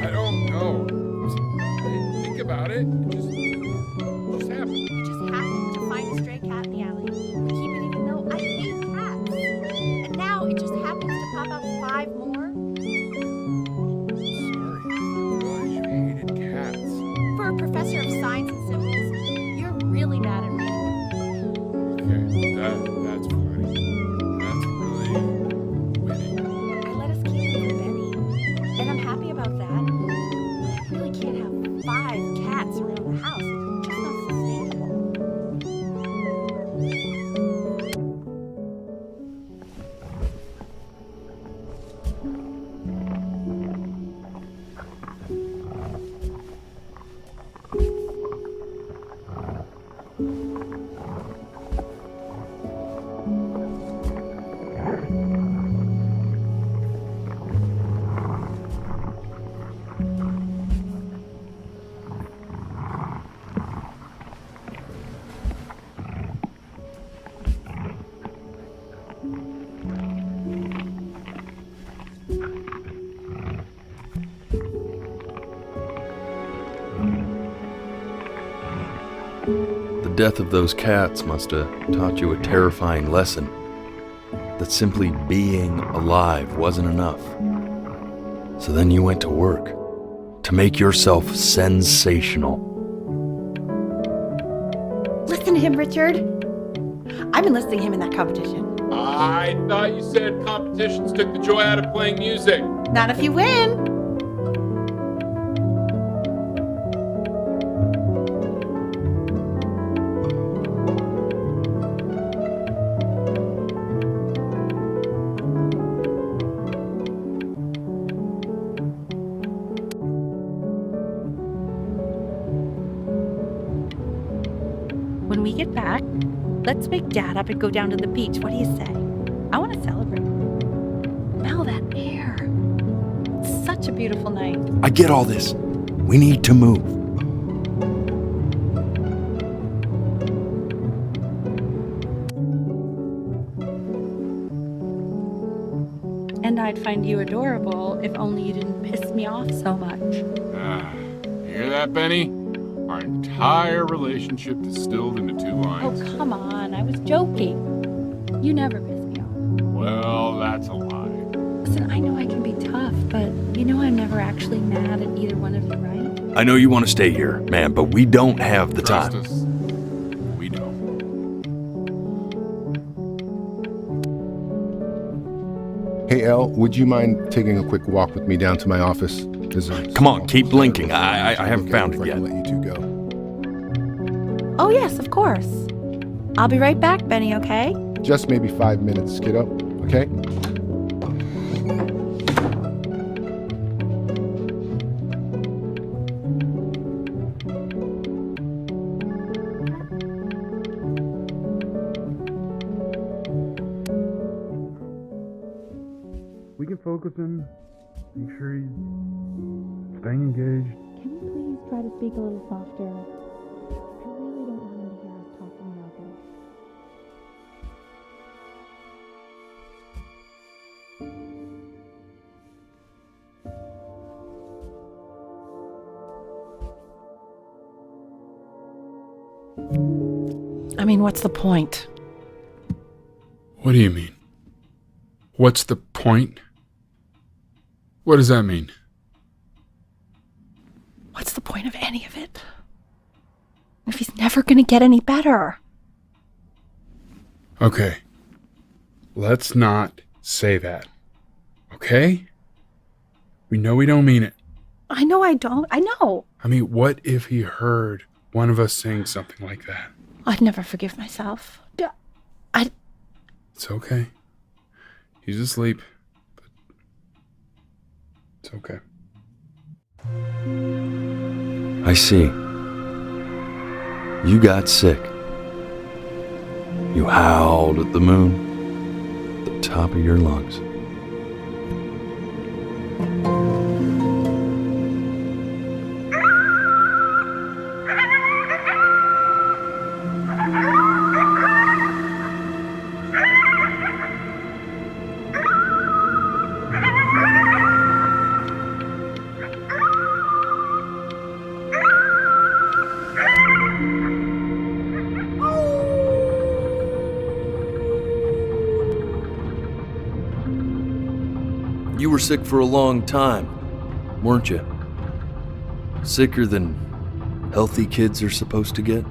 I don't know. I didn't think about it. It just happened. You just happened to find a stray cat in the alley. We keep it even though I hate cats. And now it just happens to pop out 5 more. For a professor of science and symbols, you're really bad at reading. Okay, that's funny. That's really winning. I let us keep it for Benny, and I'm happy about that. But I really can't have 5 cats around the house. It's just not sustainable. The death of those cats must have taught you a terrifying lesson. That simply being alive wasn't enough. So then you went to work to make yourself sensational. Listen to him, Richard. I'm enlisting him in that competition. I thought you said competitions took the joy out of playing music. Not if you win. When we get back, let's wake Dad up and go down to the beach. What do you say? I want to celebrate. Smell that air. It's such a beautiful night. I get all this. We need to move. And I'd find you adorable if only you didn't piss me off so much. Hear that, Benny? Our entire relationship distilled into 2 lines. Oh, come on. I was joking. You never piss me off. Well, that's a lie. Listen, I know I can be tough, but you know I'm never actually mad at either one of you, right? I know you want to stay here, man, but we don't have the Trust time. us. We don't. Hey, Elle, would you mind taking a quick walk with me down to my office? Come on, keep blinking. I haven't found it yet. Let you two go. Oh, yes, of course. I'll be right back, Benny, okay? Just maybe 5 minutes, kiddo. Okay? We can focus him, make sure he's staying engaged. Can we please try to speak a little softer? I really don't want him to hear us talking about this. I mean, what's the point? What do you mean? What's the point? What does that mean? What's the point of any of it? If he's never gonna get any better. Okay. Let's not say that. Okay? We know we don't mean it. I know I don't. I know. I mean, what if he heard one of us saying something like that? I'd never forgive myself. It's okay. He's asleep. But it's okay. I see. You got sick. You howled at the moon, at the top of your lungs. You were sick for a long time, weren't you? Sicker than healthy kids are supposed to get?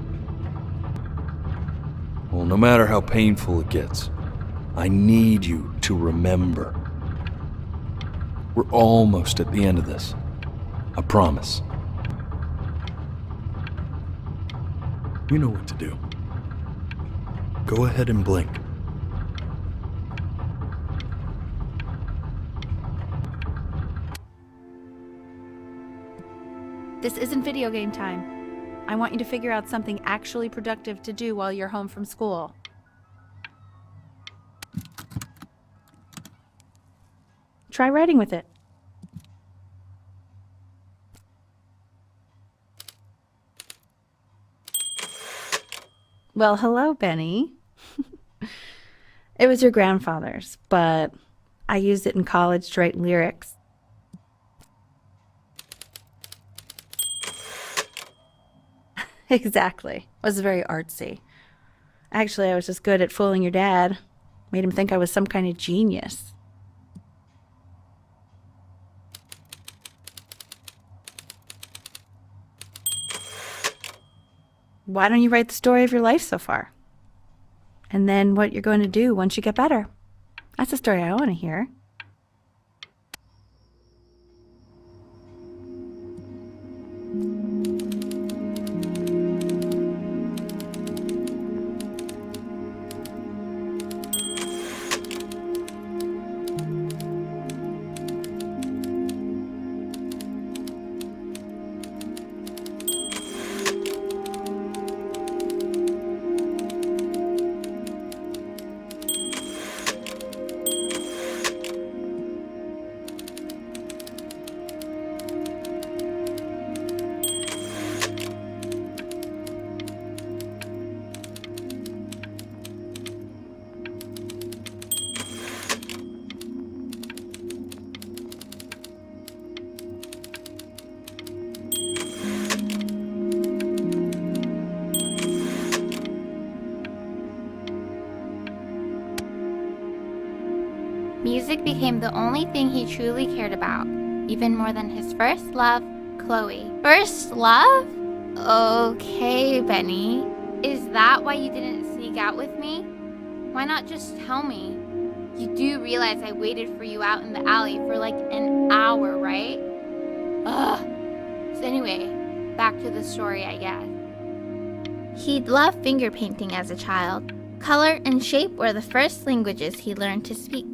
Well, no matter how painful it gets, I need you to remember. We're almost at the end of this. I promise. You know what to do. Go ahead and blink. This isn't video game time. I want you to figure out something actually productive to do while you're home from school. Try writing with it. Well, hello, Benny. It was your grandfather's, but I used it in college to write lyrics. Exactly. It was very artsy. Actually, I was just good at fooling your dad. Made him think I was some kind of genius. Why don't you write the story of your life so far? And then what you're going to do once you get better. That's the story I want to hear. Music became the only thing he truly cared about, even more than his first love, Chloe. First love? Okay, Benny. Is that why you didn't sneak out with me? Why not just tell me? You do realize I waited for you out in the alley for like an hour, right? Ugh. So anyway, back to the story, I guess. He'd loved finger painting as a child. Color and shape were the first languages he learned to speak.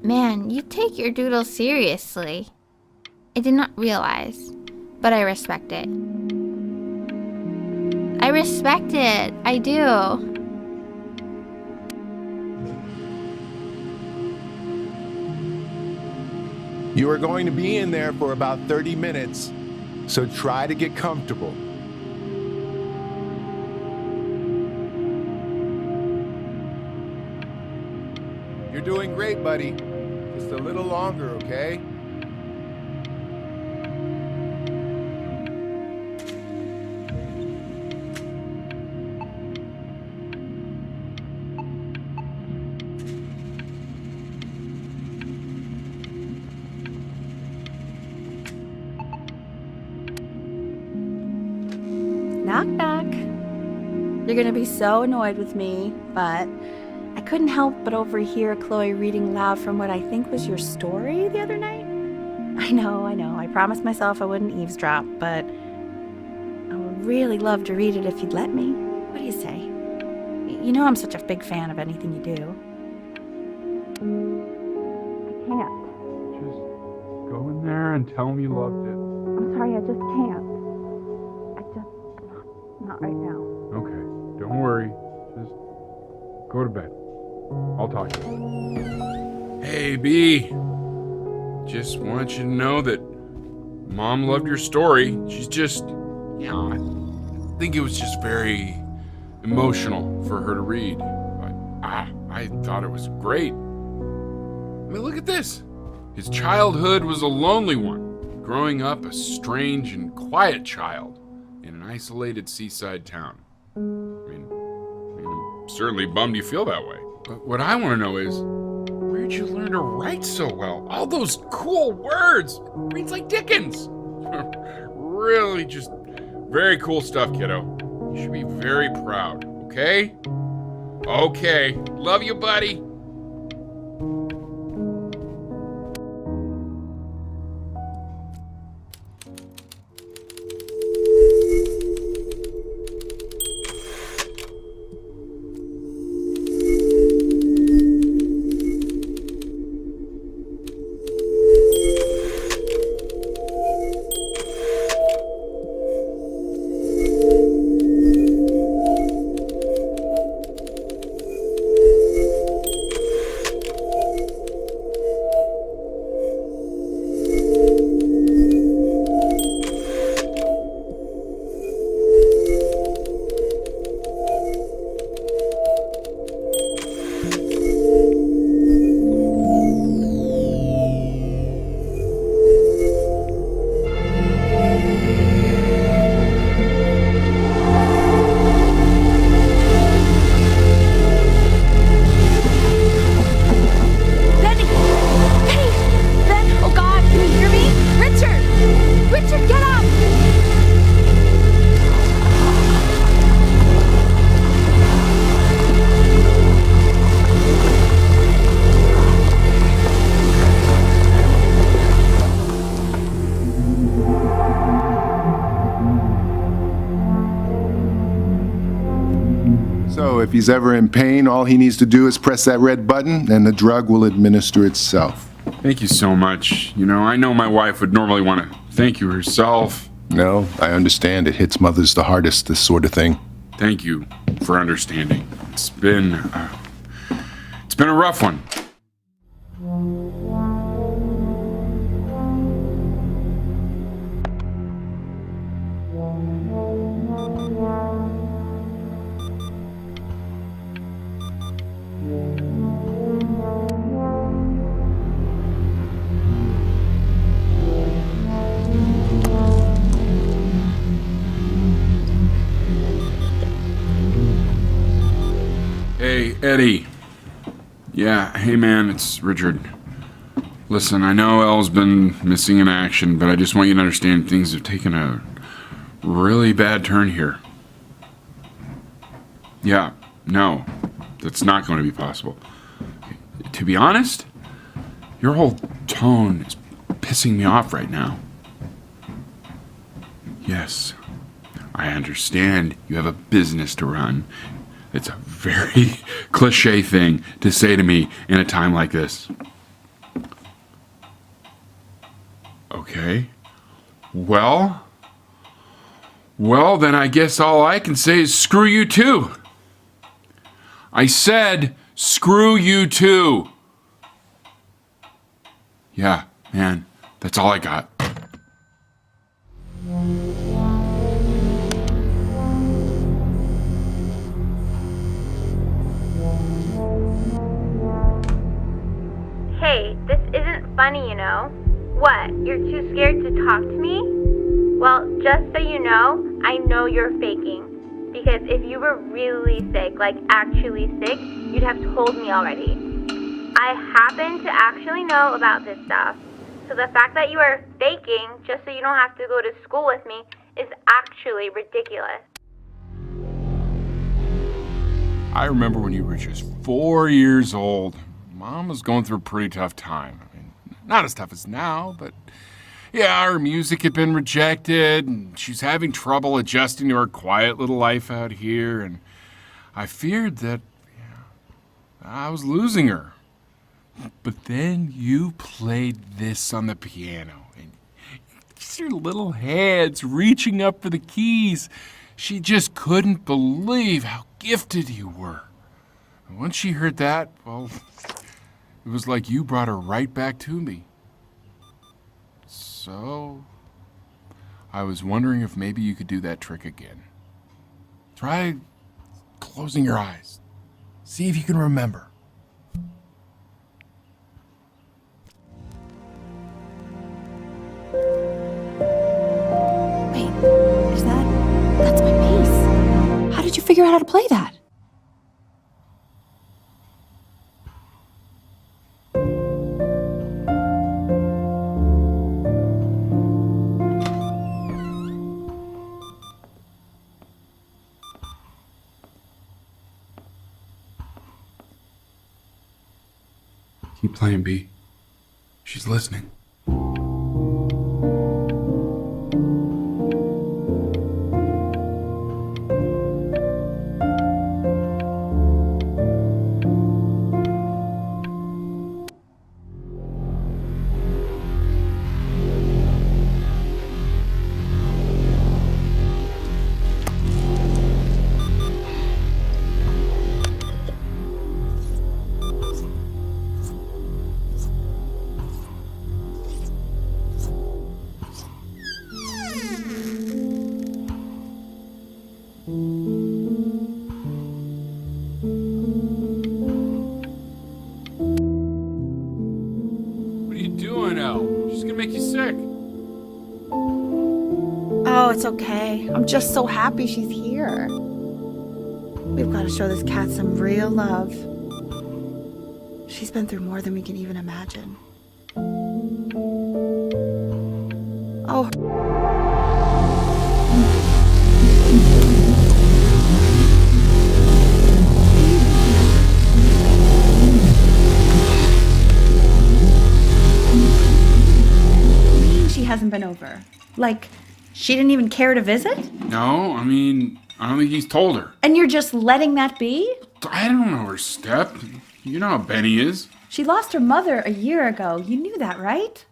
Man, you take your doodle seriously. I did not realize, but I respect it. I respect it. I do. You are going to be in there for about 30 minutes, so try to get comfortable. You're doing great, buddy. Just a little longer, okay? You're gonna be so annoyed with me, but I couldn't help but overhear Chloe reading aloud from what I think was your story the other night. I know. I promised myself I wouldn't eavesdrop, but I would really love to read it if you'd let me. What do you say? You know I'm such a big fan of anything you do. I can't. Just go in there and tell him you loved it. I'm sorry, I just can't. Not right now. Okay, don't worry. Just go to bed. I'll talk to you. Hey, B. Just want you to know that Mom loved your story. She's just, I think it was just very emotional for her to read. But I thought it was great. I mean, look at this. His childhood was a lonely one, growing up a strange and quiet child in an isolated seaside town. I mean, I'm certainly bummed you feel that way. But what I want to know is, where'd you learn to write so well? All those cool words! Reads like Dickens! Really just very cool stuff, kiddo. You should be very proud, okay? Okay. Love you, buddy. So if he's ever in pain, all he needs to do is press that red button and the drug will administer itself. Thank you so much. I know my wife would normally want to thank you herself. No, I understand. It hits mothers the hardest, this sort of thing. Thank you for understanding. It's been a rough one. Hey, Eddie. Yeah, hey man, it's Richard. Listen, I know Elle's been missing in action, but I just want you to understand things have taken a really bad turn here. Yeah, no, that's not going to be possible. To be honest, your whole tone is pissing me off right now. Yes, I understand you have a business to run. It's a very cliche thing to say to me in a time like this. Okay. Well, then I guess all I can say is screw you too. I said screw you too. Yeah, man, that's all I got. Hey, this isn't funny, you know. What, you're too scared to talk to me? Well, just so you know, I know you're faking. Because if you were really sick, like actually sick, you'd have told me already. I happen to actually know about this stuff. So the fact that you are faking just so you don't have to go to school with me is actually ridiculous. I remember when you were just 4 years old. Mom was going through a pretty tough time. I mean, not as tough as now, but yeah, her music had been rejected, and she's having trouble adjusting to her quiet little life out here, and I feared that I was losing her. But then you played this on the piano, and just your little hands reaching up for the keys. She just couldn't believe how gifted you were. And once she heard that, well, it was like you brought her right back to me. So, I was wondering if maybe you could do that trick again. Try closing your eyes. See if you can remember. Wait, that's my bass. How did you figure out how to play that? Keep playing, B. She's listening. What are you doing, Elle? She's gonna make you sick. Oh, it's okay. I'm just so happy she's here. We've got to show this cat some real love. She's been through more than we can even imagine. Oh. She hasn't been over. Like, she didn't even care to visit? No, I mean, I don't think he's told her. And you're just letting that be? I don't know her step. You know how Benny is. She lost her mother a year ago. You knew that, right?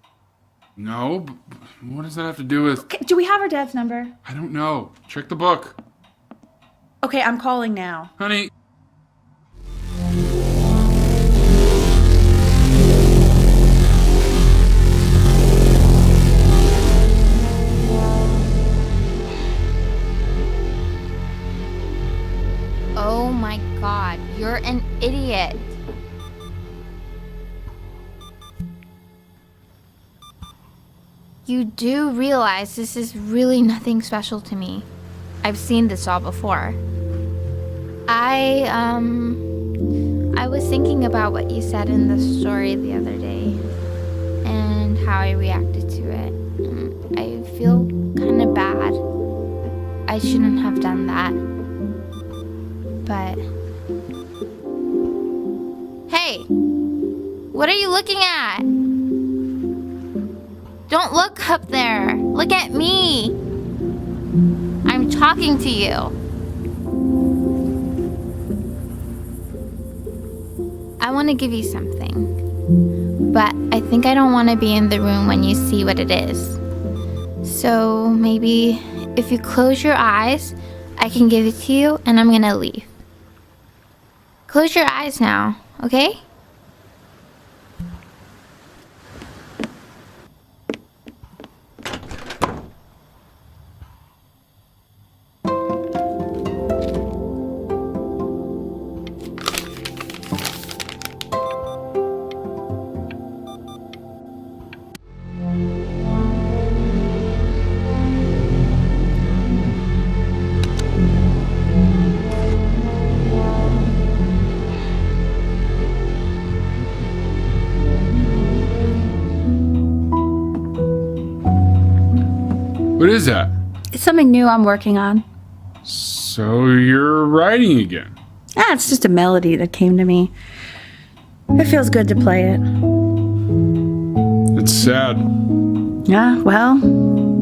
No, but what does that have to do with... Okay, do we have her dad's number? I don't know. Check the book. Okay, I'm calling now. Honey. Oh my god, you're an idiot. You do realize this is really nothing special to me. I've seen this all before. I was thinking about what you said in the story the other day and how I reacted to it. I feel kind of bad. I shouldn't have done that. But hey, what are you looking at? Don't look up there. Look at me. I'm talking to you. I want to give you something, but I think I don't want to be in the room when you see what it is. So maybe if you close your eyes, I can give it to you and I'm gonna leave. Close your eyes now, okay? What is that? It's something new I'm working on. So you're writing again? It's just a melody that came to me. It feels good to play it. It's sad. Yeah, well,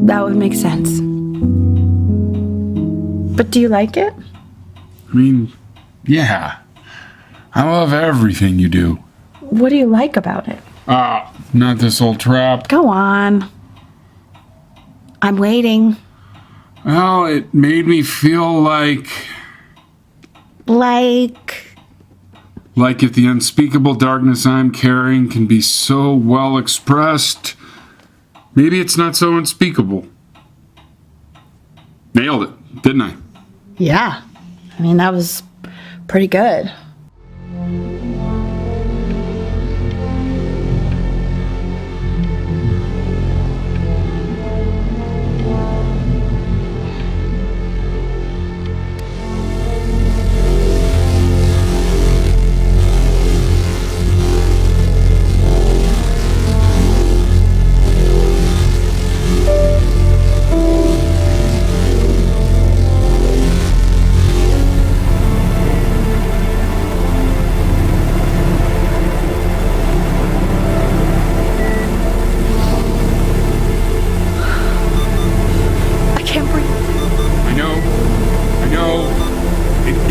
that would make sense. But do you like it? I mean, yeah. I love everything you do. What do you like about it? Not this old trap. Go on. I'm waiting. Well, it made me feel like if the unspeakable darkness I'm carrying can be so well expressed, maybe it's not so unspeakable. Nailed it, didn't I? Yeah. I mean, that was pretty good.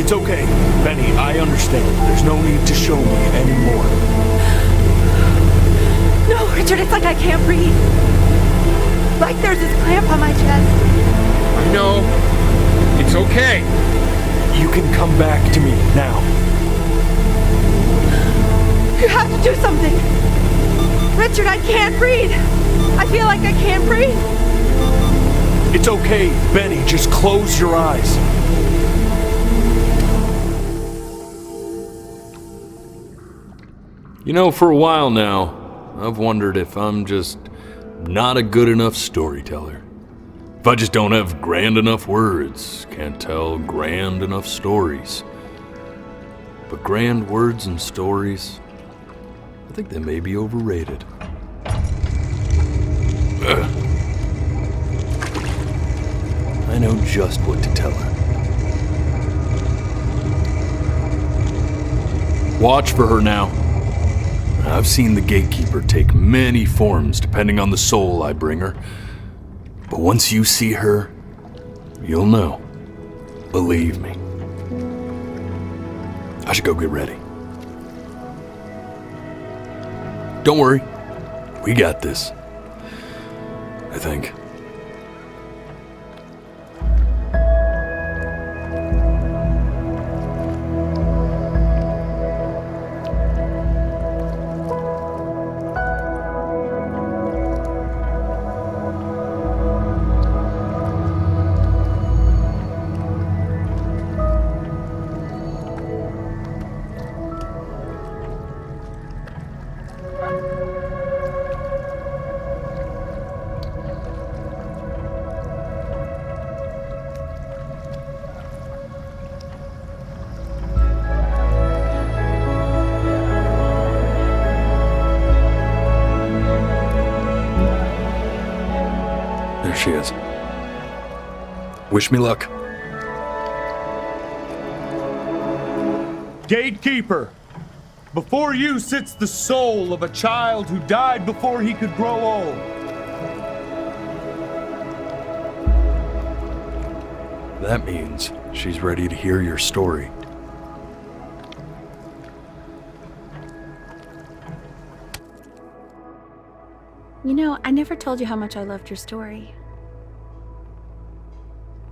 It's okay, Benny, I understand. There's no need to show me anymore. No, Richard, it's like I can't breathe. Like there's this clamp on my chest. I know. It's okay. You can come back to me now. You have to do something. Richard, I can't breathe. I feel like I can't breathe. It's okay, Benny, just close your eyes. You know, for a while now, I've wondered if I'm just not a good enough storyteller. If I just don't have grand enough words, can't tell grand enough stories. But grand words and stories, I think they may be overrated. I know just what to tell her. Watch for her now. I've seen the gatekeeper take many forms depending on the soul I bring her. But once you see her, you'll know. Believe me. I should go get ready. Don't worry. We got this. I think. There she is. Wish me luck. Gatekeeper, before you sits the soul of a child who died before he could grow old. That means she's ready to hear your story. You know, I never told you how much I loved your story.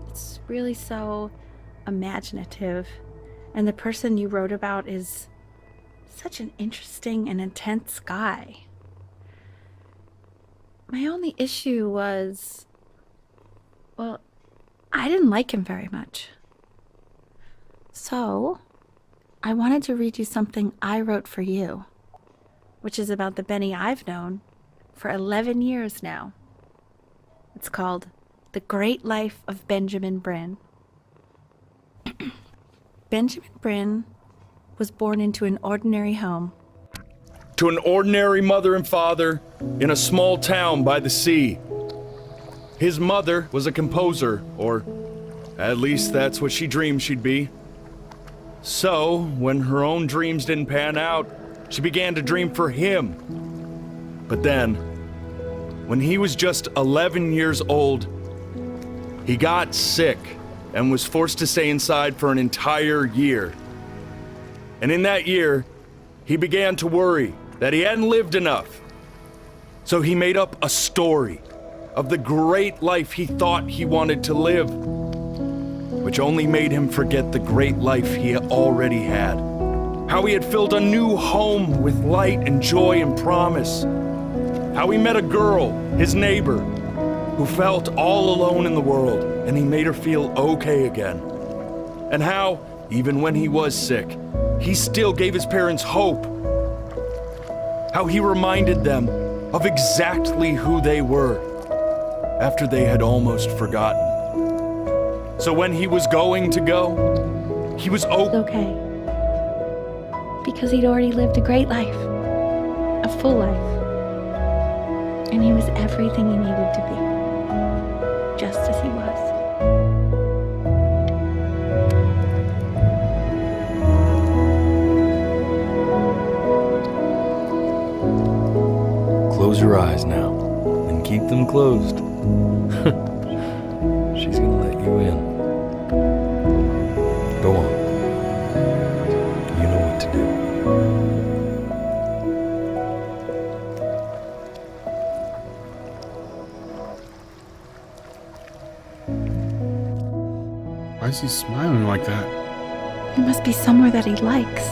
It's really so imaginative, and the person you wrote about is such an interesting and intense guy. My only issue was, well, I didn't like him very much. So, I wanted to read you something I wrote for you, which is about the Benny I've known for 11 years now. It's called The Great Life of Benjamin Bryn. Benjamin Bryn was born into an ordinary home. To an ordinary mother and father in a small town by the sea. His mother was a composer, or at least that's what she dreamed she'd be. So, when her own dreams didn't pan out, she began to dream for him. But then, when he was just 11 years old, he got sick and was forced to stay inside for an entire year. And in that year, he began to worry that he hadn't lived enough. So he made up a story of the great life he thought he wanted to live, which only made him forget the great life he already had. How he had filled a new home with light and joy and promise. How he met a girl, his neighbor, who felt all alone in the world, and he made her feel okay again. And how, even when he was sick, he still gave his parents hope. How he reminded them of exactly who they were after they had almost forgotten. So when he was going to go, he was okay. Because he'd already lived a great life, a full life. And he was everything he needed to be, just as he was. Close your eyes now, and keep them closed. She's gonna let you in. Go on. You know what to do. Why is he smiling like that? It must be somewhere that he likes.